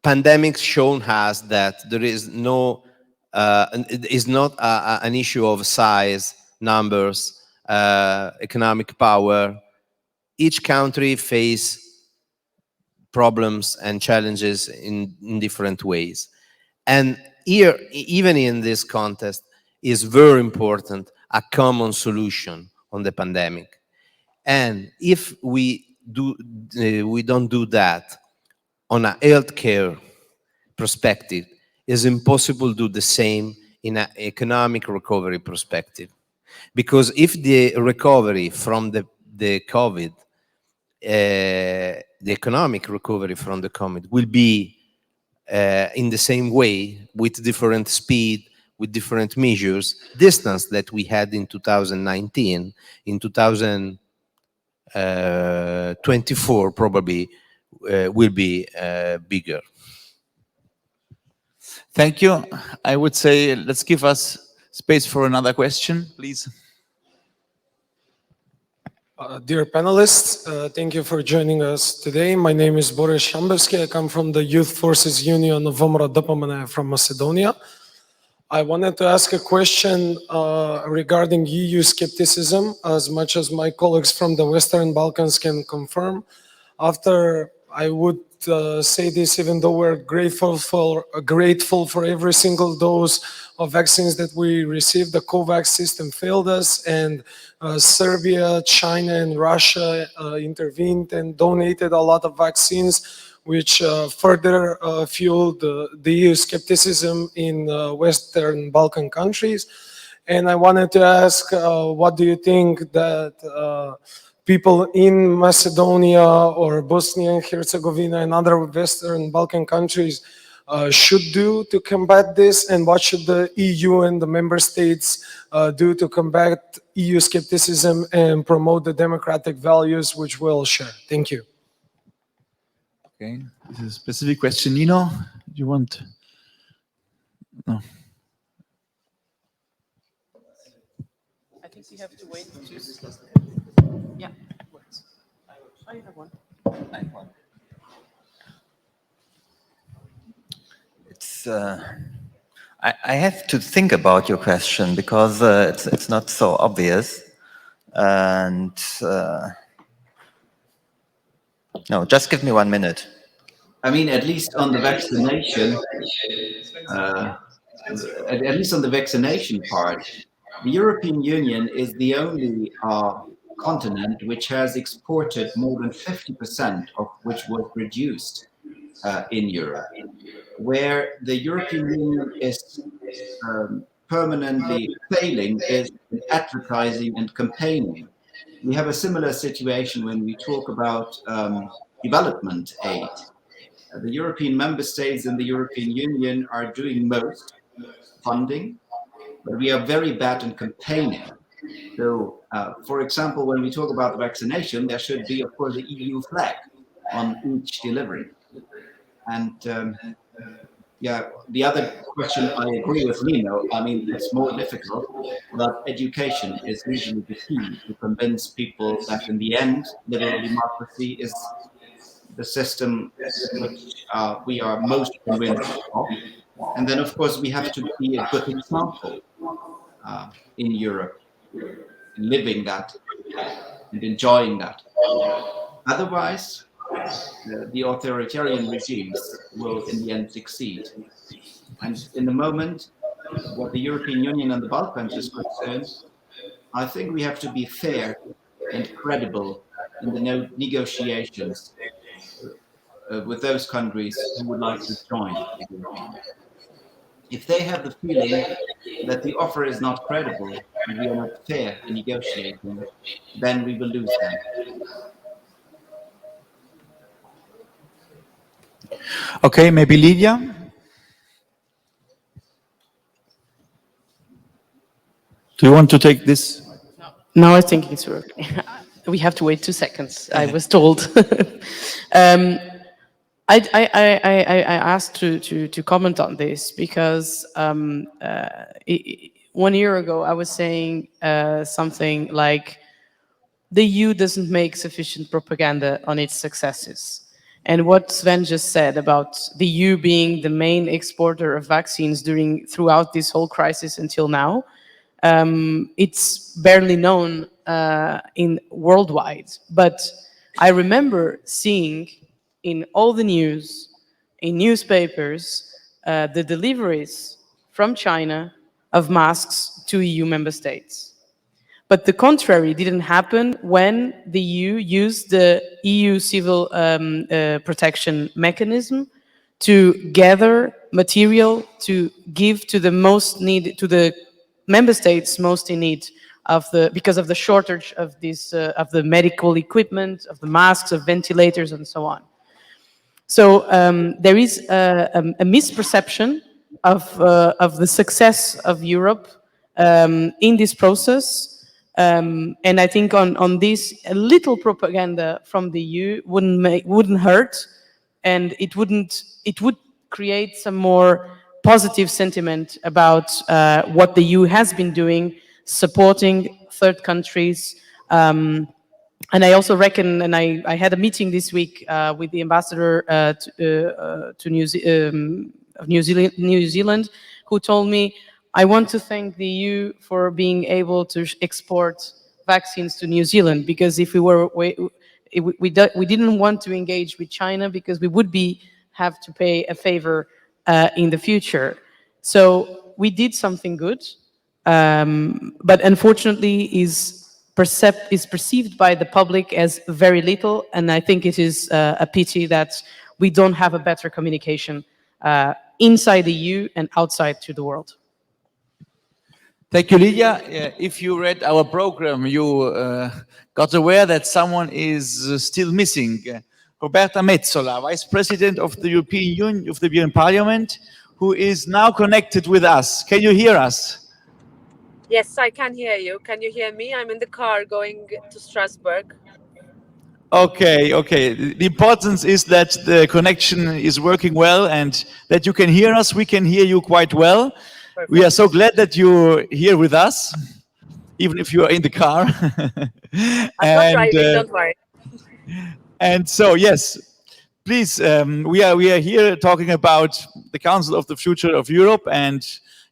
pandemic shown us that there is no, is not an issue of size, numbers, economic power. Each country face problems and challenges in different ways. And here, even in this context, is very important a common solution on the pandemic. And if we don't do that on a healthcare perspective, it's impossible to do the same in an economic recovery perspective. Because if the recovery from the COVID, the economic recovery from the COVID will be in the same way, with different speed, with different measures, distance that we had in 2019, in 2024 probably will be bigger. Thank you. I would say let's give us space for another question, please. Dear panelists, thank you for joining us today. My name is Boris Shambevsky. I come from the Youth Forces Union of Vomra Dopamine from Macedonia. I wanted to ask a question regarding EU skepticism, as much as my colleagues from the Western Balkans can confirm. After, I would say this, even though we're grateful for every single dose of vaccines that we received, the COVAX system failed us, and Serbia, China, and Russia intervened and donated a lot of vaccines, which further fueled the EU skepticism in Western Balkan countries. And I wanted to ask, what do you think that people in Macedonia or Bosnia and Herzegovina and other Western Balkan countries should do to combat this, and what should the EU and the member states do to combat EU skepticism and promote the democratic values which we'll share? Thank you. Okay, this is a specific question. Nino, do you want? No. I think you have to wait. Yeah. Oh, you have one. It's I have to think about your question because it's not so obvious. And no, just give me 1 minute. I mean, at least on the vaccination, at least on the vaccination part, the European Union is the only continent which has exported more than 50% of which was produced in Europe. Where the European Union is permanently failing is in advertising and campaigning. We have a similar situation when we talk about development aid. The European member states and the European Union are doing most funding, but we are very bad in campaigning. So, for example, when we talk about vaccination, there should be, of course, the EU flag on each delivery. And yeah, the other question, I agree with Nino. I mean, it's more difficult, but education is usually the key to convince people that in the end, liberal democracy is the system which we are most convinced of. And then, of course, we have to be a good example in Europe, living that and enjoying that. Otherwise, the authoritarian regimes will in the end succeed. And in the moment, what the European Union and the Balkans is concerned, I think we have to be fair and credible in the negotiations with those countries who would like to join the European Union. If they have the feeling that the offer is not credible and we are not fair in negotiating, then we will lose them. Okay, maybe Lydia? Do you want to take this? Now I think it's working. We have to wait 2 seconds, I was told. I asked to comment on this because 1 year ago I was saying something like the EU doesn't make sufficient propaganda on its successes. And what Sven just said about the EU being the main exporter of vaccines throughout this whole crisis until now, it's barely known in worldwide. But I remember seeing in all the news, in newspapers, the deliveries from China of masks to EU member states. But the contrary didn't happen when the EU used the EU civil protection mechanism to gather material to give to the member states most in need because of the shortage of the medical equipment, of the masks, of ventilators, and so on. So there is a misperception of the success of Europe in this process. And I think on this, a little propaganda from the EU wouldn't hurt, and it would create some more positive sentiment about what the EU has been doing, supporting third countries. And I also reckon, and I had a meeting this week with the ambassador to New Zealand, who told me, I want to thank the EU for being able to export vaccines to New Zealand, because if we didn't want to engage with China because we would have to pay a favor in the future. So we did something good, but unfortunately is perceived by the public as very little, and I think it is a pity that we don't have a better communication inside the EU and outside to the world. Thank you, Lydia. If you read our program, you got aware that someone is still missing. Roberta Metsola, Vice President of the European Union, of the European Parliament, who is now connected with us. Can you hear us? Yes, I can hear you. Can you hear me? I'm in the car going to Strasbourg. Okay. The importance is that the connection is working well and that you can hear us. We can hear you quite well. Perfect. We are so glad that you're here with us, even if you are in the car. I'm not driving, don't worry. And so, yes, please, we are here talking about the Council of the Future of Europe, and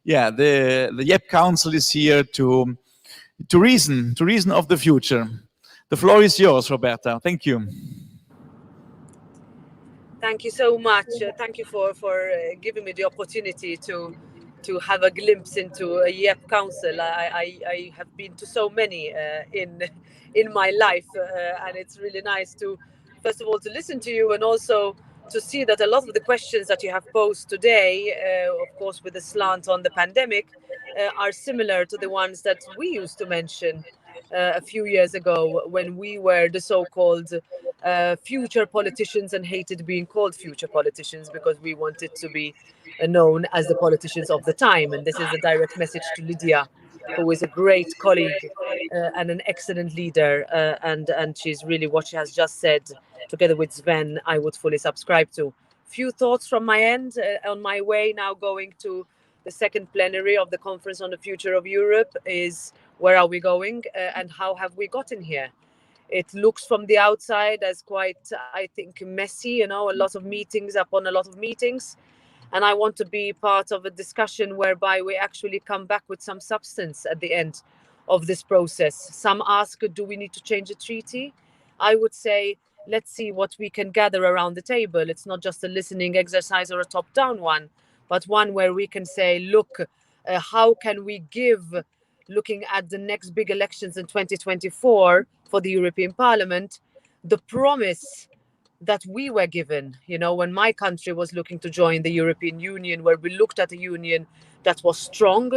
yeah, the YEP Council is here to reason of the future. The floor is yours, Roberta. Thank you. Thank you so much. Thank you for giving me the opportunity to have a glimpse into a YEP council. I have been to so many in my life, and it's really nice to, first of all, to listen to you, and also to see that a lot of the questions that you have posed today, of course, with the slant on the pandemic, are similar to the ones that we used to mention a few years ago when we were the so-called future politicians and hated being called future politicians because we wanted to be known as the politicians of the time. And this is a direct message to Lydia, who is a great colleague and an excellent leader. And she's really, what she has just said, together with Sven, I would fully subscribe to. Few thoughts from my end on my way now going to the second plenary of the Conference on the Future of Europe is where are we going and how have we gotten here? It looks from the outside as quite, I think, messy, a lot of meetings upon a lot of meetings. And I want to be part of a discussion whereby we actually come back with some substance at the end of this process. Some ask, do we need to change the treaty? I would say, let's see what we can gather around the table. It's not just a listening exercise or a top-down one, but one where we can say, look, how can we give, looking at the next big elections in 2024 for the European Parliament, the promise that we were given, when my country was looking to join the European Union, where we looked at a union that was strong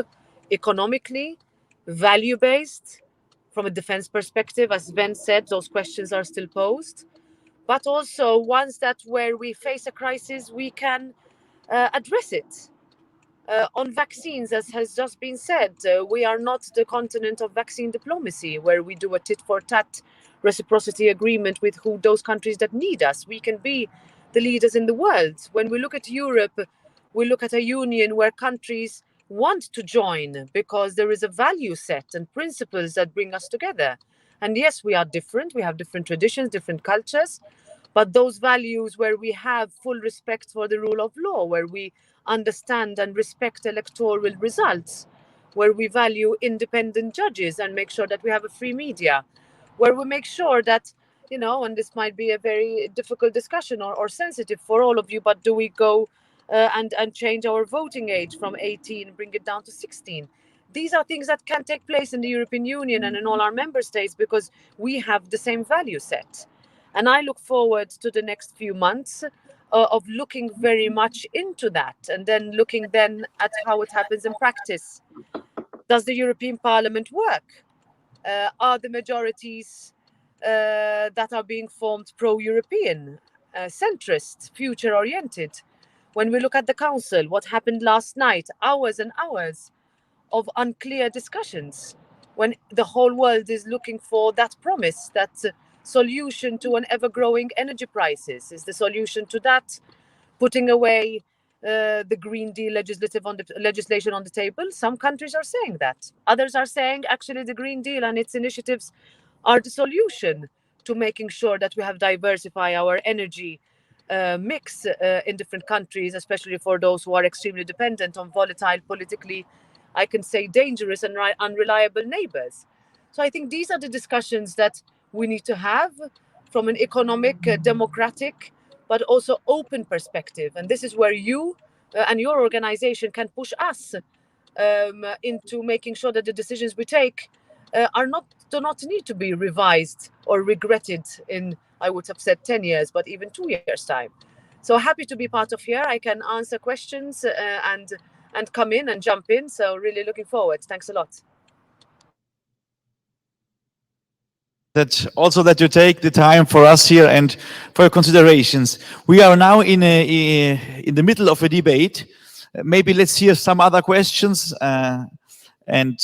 economically, value-based, from a defense perspective. As Sven said, those questions are still posed, but also ones that where we face a crisis, we can address it. On vaccines, as has just been said, we are not the continent of vaccine diplomacy, where we do a tit-for-tat reciprocity agreement with those countries that need us. We can be the leaders in the world. When we look at Europe, we look at a union where countries want to join because there is a value set and principles that bring us together. And yes, we are different. We have different traditions, different cultures, but those values where we have full respect for the rule of law, where we understand and respect electoral results, where we value independent judges and make sure that we have a free media, where we make sure that, and this might be a very difficult discussion or sensitive for all of you, but do we go and change our voting age from 18, bring it down to 16? These are things that can take place in the European Union and in all our member states because we have the same value set. And I look forward to the next few months of looking very much into that and then looking then at how it happens in practice. Does the European Parliament work? Are the majorities that are being formed pro-European, centrist, future-oriented? When we look at the Council, what happened last night, hours and hours of unclear discussions, when the whole world is looking for that promise, that solution to an ever-growing energy prices. Is the solution to that putting away the Green Deal legislation on the table? Some countries are saying that. Others are saying actually the Green Deal and its initiatives are the solution to making sure that we have diversify our energy mix in different countries, especially for those who are extremely dependent on volatile, politically, I can say, dangerous and unreliable neighbors. So I think these are the discussions that we need to have from an economic, democratic, but also open perspective. And this is where you and your organization can push us into making sure that the decisions we take do not need to be revised or regretted in, I would have said 10 years, but even 2 years' time. So happy to be part of here. I can answer questions and come in and jump in. So really looking forward. Thanks a lot. That you take the time for us here and for your considerations. We are now in the middle of a debate. Maybe let's hear some other questions and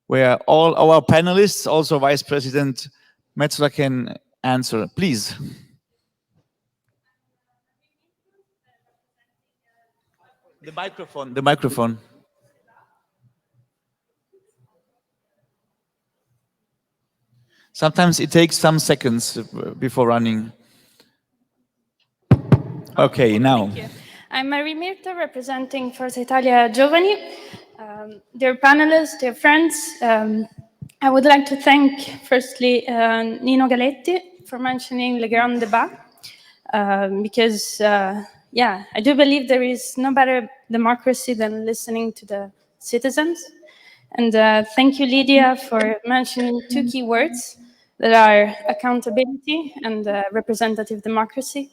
where all our panelists, also Vice President Metsola, can answer. Please. The microphone. Sometimes it takes some seconds before running. Okay, now. I'm Maria Mirta, representing Forza Italia Giovani. Dear panelists, dear friends, I would like to thank, firstly, Nino Galetti for mentioning Le Grand Débat, because, yeah, I do believe there is no better democracy than listening to the citizens. And thank you, Lydia, for mentioning two key words that are accountability and representative democracy.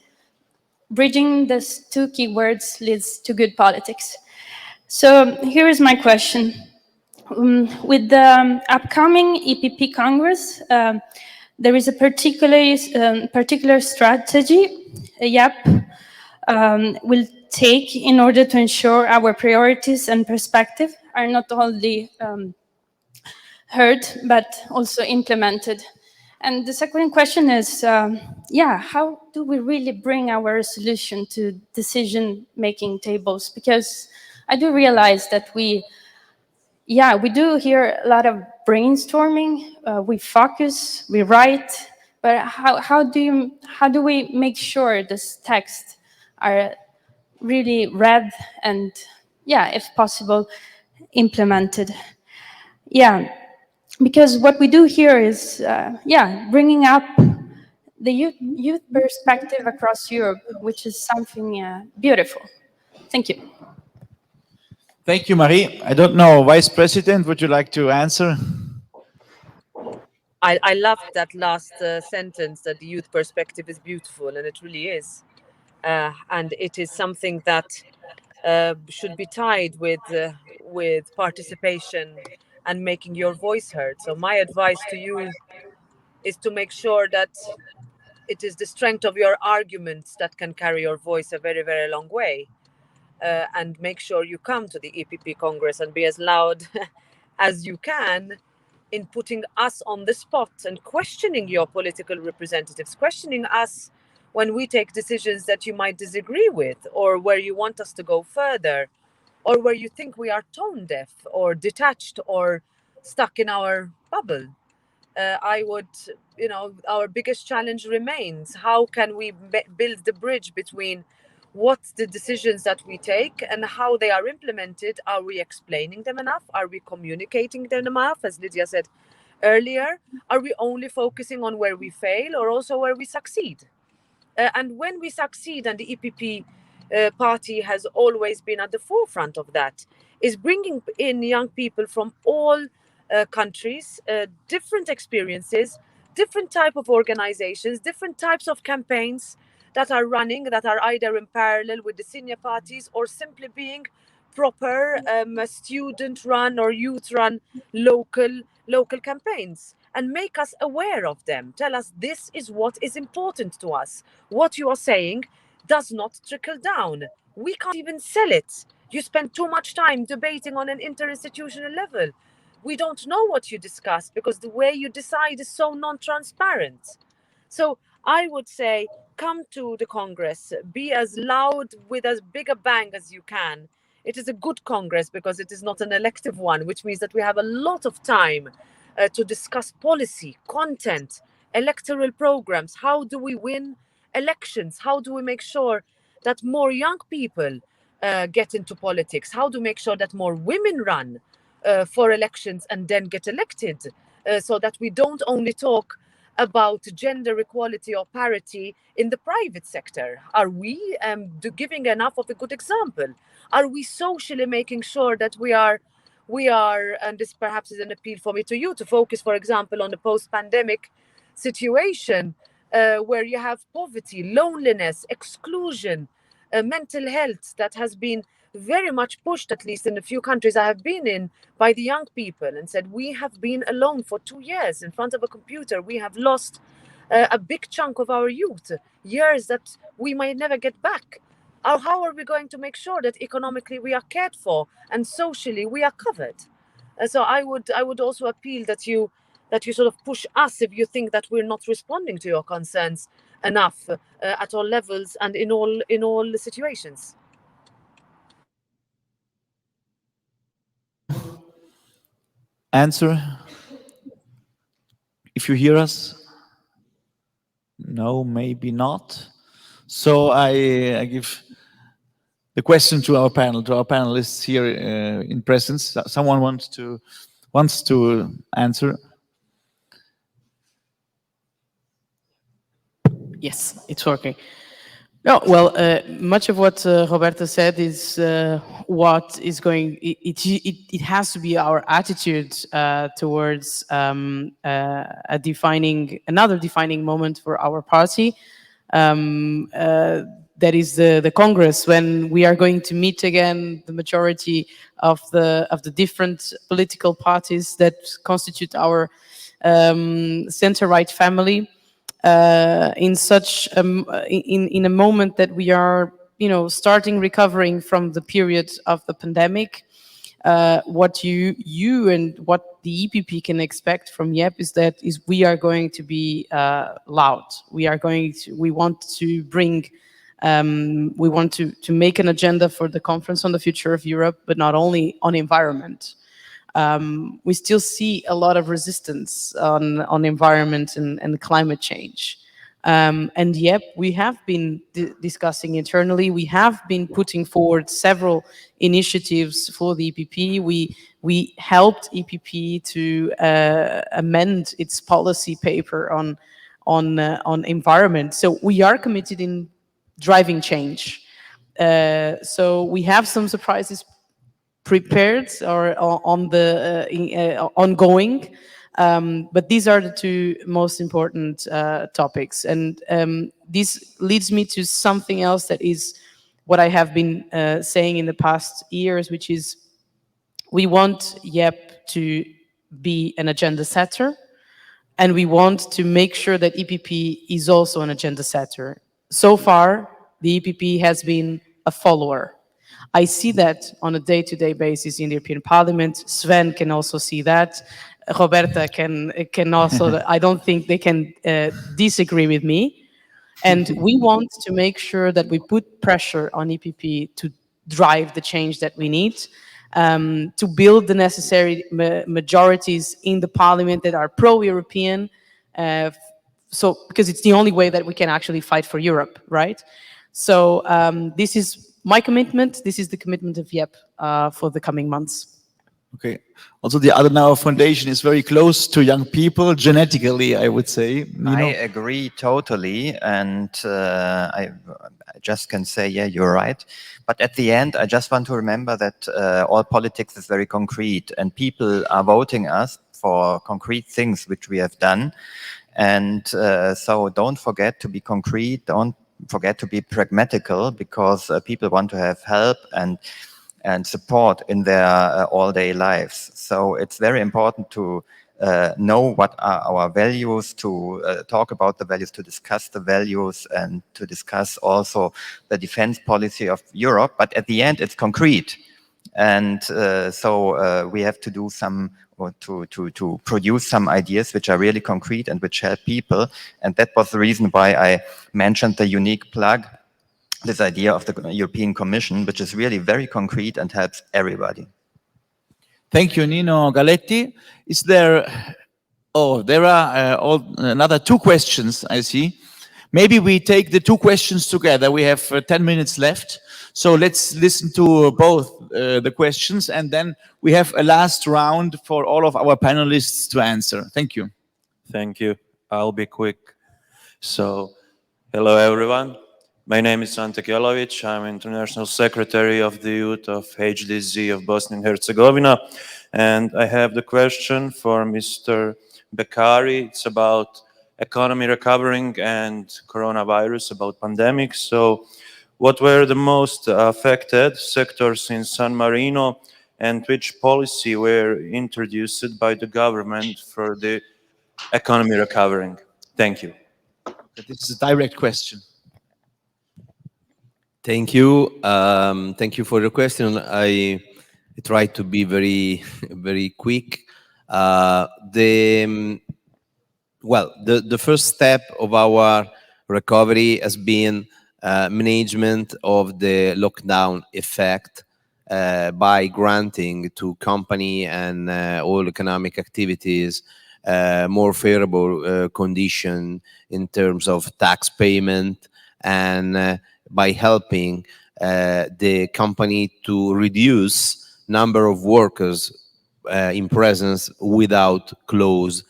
Bridging these two key words leads to good politics. So here is my question. With the upcoming EPP Congress, there is a particular strategy YEP will take in order to ensure our priorities and perspective are not only heard, but also implemented. And the second question is, how do we really bring our resolution to decision-making tables? Because I do realize that we do hear a lot of brainstorming, we focus, we write, but how do we make sure this text are really read and, if possible, implemented? Because what we do here is, bringing up the youth perspective across Europe, which is something beautiful. Thank you. Thank you, Marie. I don't know, Vice President, would you like to answer? I loved that last sentence, that the youth perspective is beautiful, and it really is. And it is something that should be tied with participation and making your voice heard. So my advice to you is to make sure that it is the strength of your arguments that can carry your voice a very, very long way. And make sure you come to the EPP Congress and be as loud as you can in putting us on the spot and questioning your political representatives, questioning us when we take decisions that you might disagree with, or where you want us to go further, or where you think we are tone deaf or detached or stuck in our bubble. Our biggest challenge remains: how can we build the bridge between what the decisions that we take and how they are implemented? Are we explaining them enough? Are we communicating them enough? As Lydia said earlier, are we only focusing on where we fail, or also where we succeed? And when we succeed, and the EPP party has always been at the forefront of that, is bringing in young people from all countries, different experiences, different type of organizations, different types of campaigns that are running, that are either in parallel with the senior parties or simply being proper student-run or youth-run local campaigns, and make us aware of them. Tell us, this is what is important to us. What you are saying does not trickle down. We can't even sell it. You spend too much time debating on an interinstitutional level. We don't know what you discuss because the way you decide is so non-transparent. So I would say, come to the Congress, be as loud with as big a bang as you can. It is a good Congress because it is not an elective one, which means that we have a lot of time to discuss policy, content, electoral programs. How do we win elections? How do we make sure that more young people get into politics? How do we make sure that more women run for elections and then get elected, so that we don't only talk about gender equality or parity in the private sector? Are we giving enough of a good example? Are we socially making sure that we are, and this perhaps is an appeal for me to you, to focus, for example, on the post-pandemic situation, where you have poverty, loneliness, exclusion, mental health that has been very much pushed, at least in the few countries I have been in, by the young people, and said, we have been alone for 2 years in front of a computer. We have lost a big chunk of our youth, years that we might never get back. How are we going to make sure that economically we are cared for and socially we are covered? So I would also appeal that you sort of push us if you think that we're not responding to your concerns enough at all levels and in all situations. Answer? If you hear us? No, maybe not. So I give the question to our panel, to our panelists here in presence. Someone wants to answer. Yes, it's working. No, well, much of what Roberta said is what is going. It has to be our attitude towards another defining moment for our party. That is the Congress, when we are going to meet again the majority of the different political parties that constitute our center-right family. In such in a moment that we are, starting recovering from the period of the pandemic, what you and what the EPP can expect from YEP is we are going to be loud. We want to bring. We want to make an agenda for the Conference on the Future of Europe, but not only on environment. We still see a lot of resistance on environment and climate change. And yep, we have been discussing internally. We have been putting forward several initiatives for the EPP. We helped EPP to amend its policy paper on environment. So we are committed in driving change. So we have some surprises prepared or on the ongoing, but these are the two most important topics. And this leads me to something else that is what I have been saying in the past years, which is we want YEP to be an agenda setter, and we want to make sure that EPP is also an agenda setter. So far, the EPP has been a follower. I see that on a day-to-day basis in the European Parliament. Sven can also see that. Roberta can also, I don't think they can disagree with me. And we want to make sure that we put pressure on EPP to drive the change that we need, to build the necessary majorities in the Parliament that are pro-European, because it's the only way that we can actually fight for Europe, right? So this is my commitment. This is the commitment of YEP for the coming months. Okay. Also, the Adenauer Foundation is very close to young people, genetically, I would say. Nino? I agree totally, and I just can say, yeah, you're right. But at the end, I just want to remember that all politics is very concrete, and people are voting us for concrete things which we have done. And so don't forget to be concrete, don't forget to be pragmatical, because people want to have help and support in their all-day lives. So it's very important to know what are our values, to talk about the values, to discuss the values, and to discuss also the defense policy of Europe. But at the end, it's concrete. And so we have to do some, or to produce some ideas which are really concrete and which help people. And that was the reason why I mentioned the unique plug, this idea of the European Commission, which is really very concrete and helps everybody. Thank you, Nino. Galetti, is there, there are another two questions, I see. Maybe we take the two questions together. We have 10 minutes left. So let's listen to both the questions, and then we have a last round for all of our panelists to answer. Thank you. Thank you. I'll be quick. So, hello everyone. My name is Ante Kjelovic. I'm International Secretary of the Youth of HDZ of Bosnia and Herzegovina. And I have the question for Mr. Beccari. It's about economy recovering and coronavirus, about pandemic. So what were the most affected sectors in San Marino, and which policy were introduced by the government for the economy recovering? Thank you. This is a direct question. Thank you. Thank you for the question. I try to be very, very quick. The first step of our recovery has been management of the lockdown effect by granting to company and all economic activities more favorable condition in terms of tax payment, and by helping the company to reduce number of workers in presence without close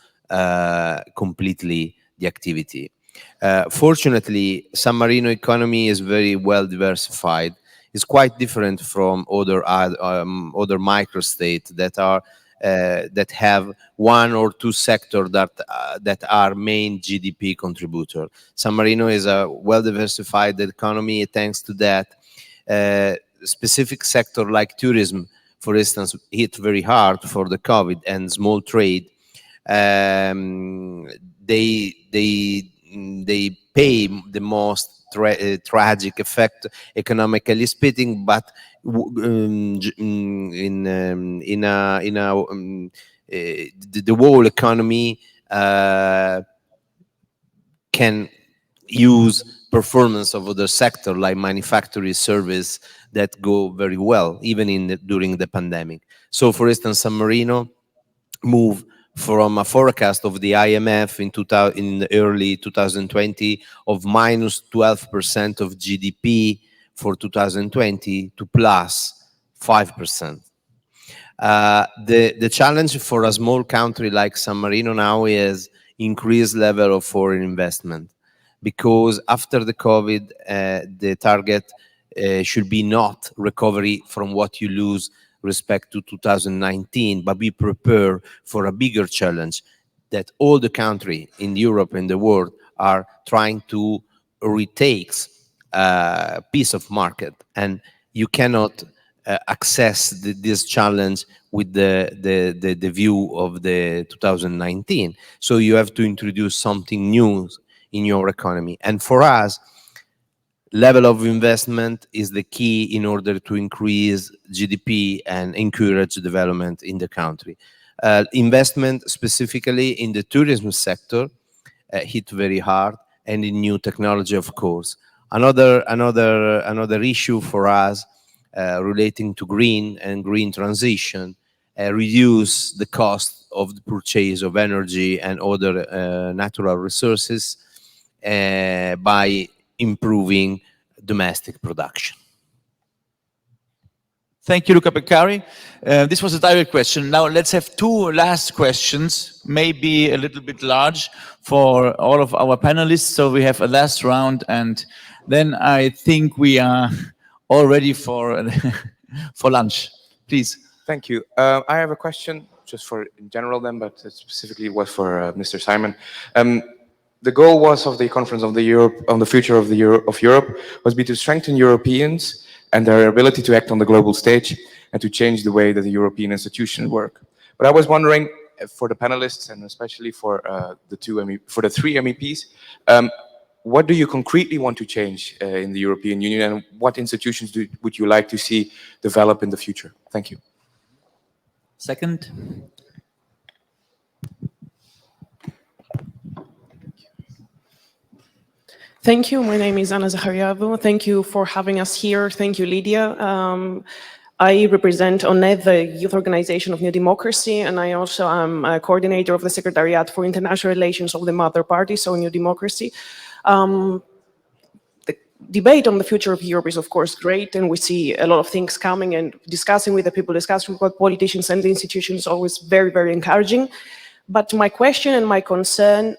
completely the activity. Fortunately, San Marino economy is very well diversified. It's quite different from other microstates that are that have one or two sectors that are main GDP contributor. San Marino is a well diversified economy. Thanks to that, specific sector like tourism, for instance, hit very hard for the COVID, and small trade. They pay the most tragic effect, economically speaking, but the whole economy can use performance of other sector like manufacturing, service that go very well even during the pandemic. So, for instance, San Marino moved from a forecast of the IMF in early 2020 of minus 12% of GDP for 2020 to plus 5%. The challenge for a small country like San Marino now is increased level of foreign investment, because after the COVID, the target should be not recovery from what you lose respect to 2019, but be prepared for a bigger challenge that all the countries in Europe and the world are trying to retake piece of market, and you cannot access this challenge with the view of the 2019. So you have to introduce something new in your economy. And for us, level of investment is the key in order to increase GDP and encourage development in the country. Investment specifically in the tourism sector hit very hard, and in new technology, of course. Another issue for us relating to green and green transition, reduce the cost of the purchase of energy and other natural resources by improving domestic production. Thank you, Luca Beccari. This was a direct question. Now let's have two last questions, maybe a little bit large for all of our panelists. So we have a last round, and then I think we are all ready for for lunch. Please. Thank you. I have a question just for in general then, but specifically was for Mr. Simon. The goal was of the conference of the Europe on the future of Europe was to strengthen Europeans and their ability to act on the global stage and to change the way that the European institutions work. But I was wondering, for the panelists and especially for the three MEPs, what do you concretely want to change in the European Union, and what institutions would you like to see develop in the future? Thank you. Second. Thank you. My name is Anna Zahariavu. Thank you for having us here. Thank you, Lydia. I represent ONED, the youth organization of New Democracy, and I also am a coordinator of the Secretariat for International Relations of the Mother Party, so New Democracy. The debate on the future of Europe is, of course, great, and we see a lot of things coming, and discussing with the people, discussing with politicians and the institutions is always very, very encouraging. But my question and my concern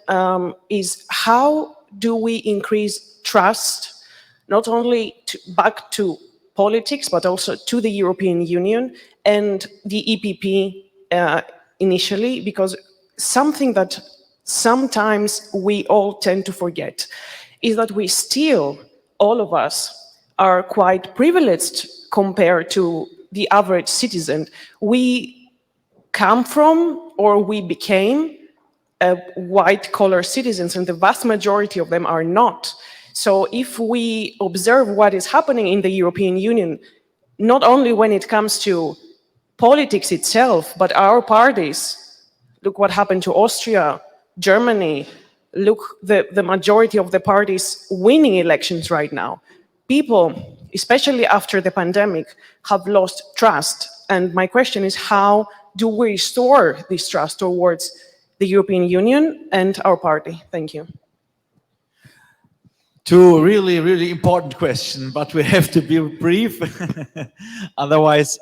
is, how do we increase trust, not only back to politics, but also to the European Union and the EPP initially? Because something that sometimes we all tend to forget is that we still, all of us, are quite privileged compared to the average citizen. We come from, or we became, white-collar citizens, and the vast majority of them are not. So if we observe what is happening in the European Union, not only when it comes to politics itself, but our parties, look what happened to Austria, Germany, look the majority of the parties winning elections right now. People, especially after the pandemic, have lost trust. And my question is, how do we restore this trust towards the European Union and our party? Thank you. to really, really important question, but we have to be brief. otherwise,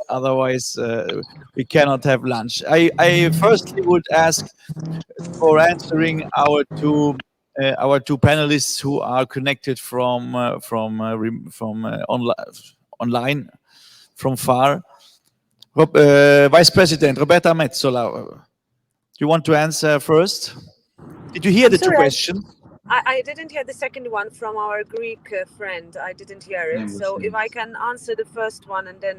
we cannot have lunch. I firstly would ask for answering our two panelists who are connected from online from far. Vice President Roberta Metsola, you want to answer first? Did you hear I'm the two sorry, questions? I didn't hear the second one from our Greek friend. I didn't hear it. So if I can answer the first one, and then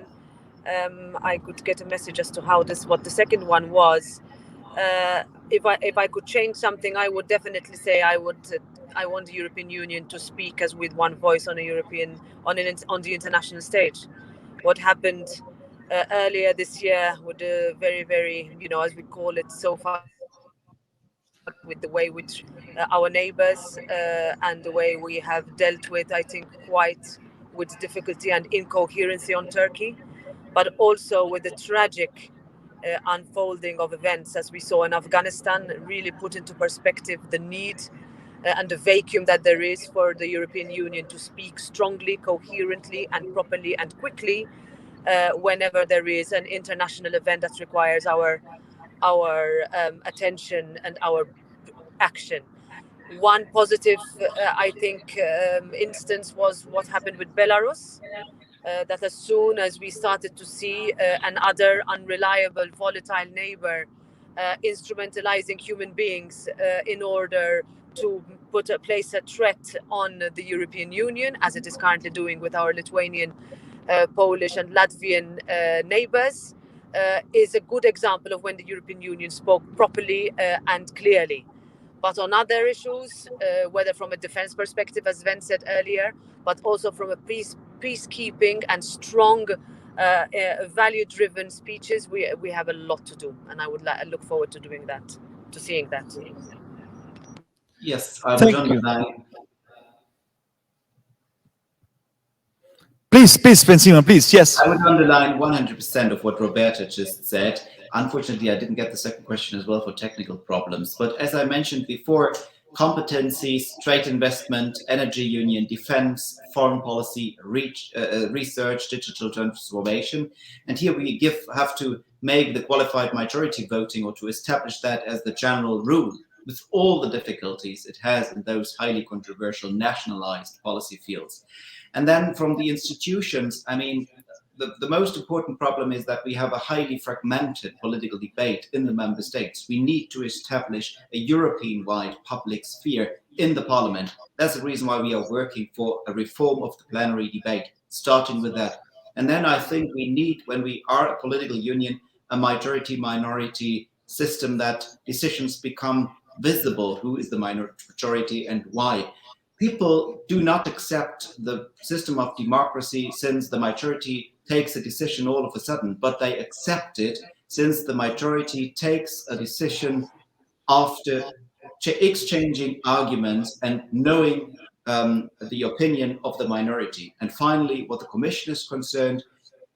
I could get a message as to what the second one was. If I could change something, I would definitely say I want the European Union to speak as with one voice on the international stage. What happened earlier this year with the very, very, as we call it so far, with the way which our neighbors and the way we have dealt with, I think, quite with difficulty and incoherency on Turkey, but also with the tragic unfolding of events as we saw in Afghanistan, really put into perspective the need and the vacuum that there is for the European Union to speak strongly, coherently and properly and quickly whenever there is an international event that requires our attention and our action. One positive, I think, instance was what happened with Belarus. That as soon as we started to see another unreliable, volatile neighbor instrumentalizing human beings in order to place a threat on the European Union, as it is currently doing with our Lithuanian, Polish and Latvian neighbors, is a good example of when the European Union spoke properly and clearly. But on other issues, whether from a defense perspective, as Sven said earlier, but also from a peacekeeping and strong, value-driven speeches, we have a lot to do, and I look forward to doing that, to seeing that. Yes, I would underline. Please, Sven Simon, please. Yes. I would underline 100% of what Roberta just said. Unfortunately, I didn't get the second question as well for technical problems. But as I mentioned before, competencies, trade investment, energy union, defense, foreign policy, research, digital transformation. And here we have to make the qualified majority voting, or to establish that as the general rule, with all the difficulties it has in those highly controversial nationalized policy fields. And then from the institutions, I mean, the most important problem is that we have a highly fragmented political debate in the member states. We need to establish a European-wide public sphere in the parliament. That's the reason why we are working for a reform of the plenary debate, starting with that. And then I think we need, when we are a political union, a majority-minority system that decisions become visible. Who is the majority and why? People do not accept the system of democracy since the majority takes a decision all of a sudden, but they accept it since the majority takes a decision after exchanging arguments and knowing the opinion of the minority. And finally, what the Commission is concerned,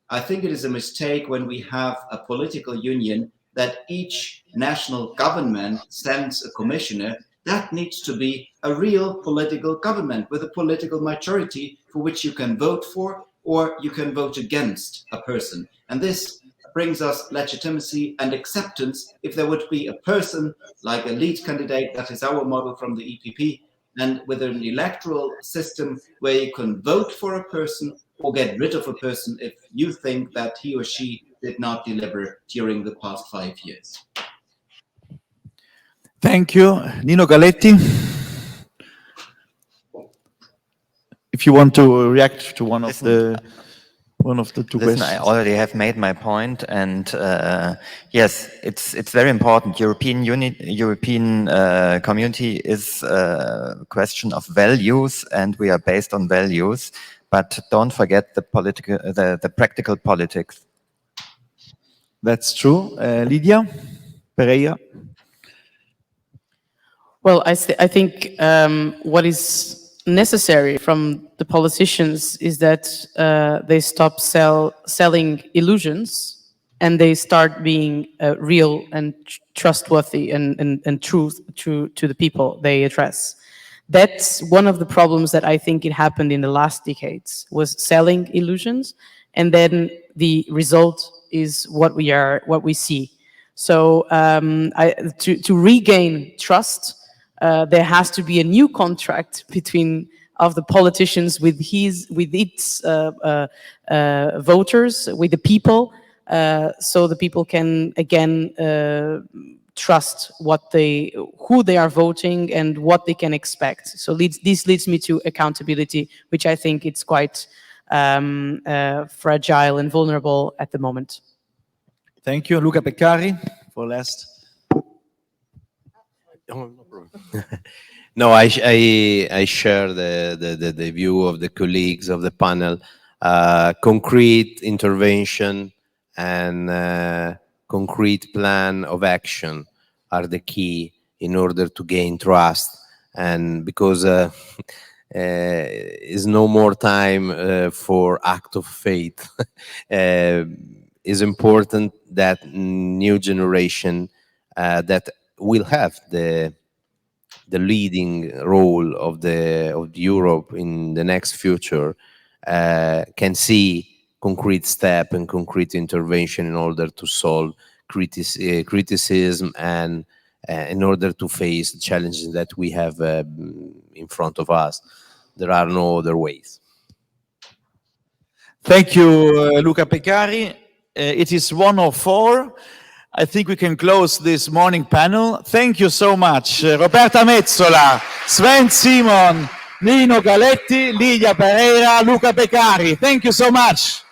I think it is a mistake when we have a political union that each national government sends a commissioner. That needs to be a real political government with a political majority for which you can vote for or you can vote against a person. And this brings us legitimacy and acceptance if there would be a person like a lead candidate, that is our model from the EPP, and with an electoral system where you can vote for a person or get rid of a person if you think that he or she did not deliver during the past 5 years. Thank you. Nino Galetti, if you want to react to one of the two questions. I already have made my point, and yes, it's very important. European community is a question of values, and we are based on values. But don't forget the practical politics. That's true. Lydia Pereira. Well, I think what is necessary from the politicians is that they stop selling illusions and they start being real and trustworthy and truth to the people they address. That's one of the problems that I think it happened in the last decades, was selling illusions, and then the result is what we see. So to regain trust, there has to be a new contract of the politicians with its voters, with the people, so the people can again trust who they are voting and what they can expect. So this leads me to accountability, which I think it's quite fragile and vulnerable at the moment. Thank you. Luca Beccari for last. Oh, no problem. No, I share the view of the colleagues of the panel. Concrete intervention and concrete plan of action are the key in order to gain trust. And because is no more time for act of faith. It's important that new generation that will have the leading role of Europe in the next future can see concrete step and concrete intervention in order to solve criticism and in order to face the challenges that we have in front of us. There are no other ways. Thank you, Luca Beccari. It is 1:04. I think we can close this morning panel. Thank you so much, Roberta Metsola, Sven Simon, Nino Galetti, Lidia Pereira, Luca Beccari. Thank you so much.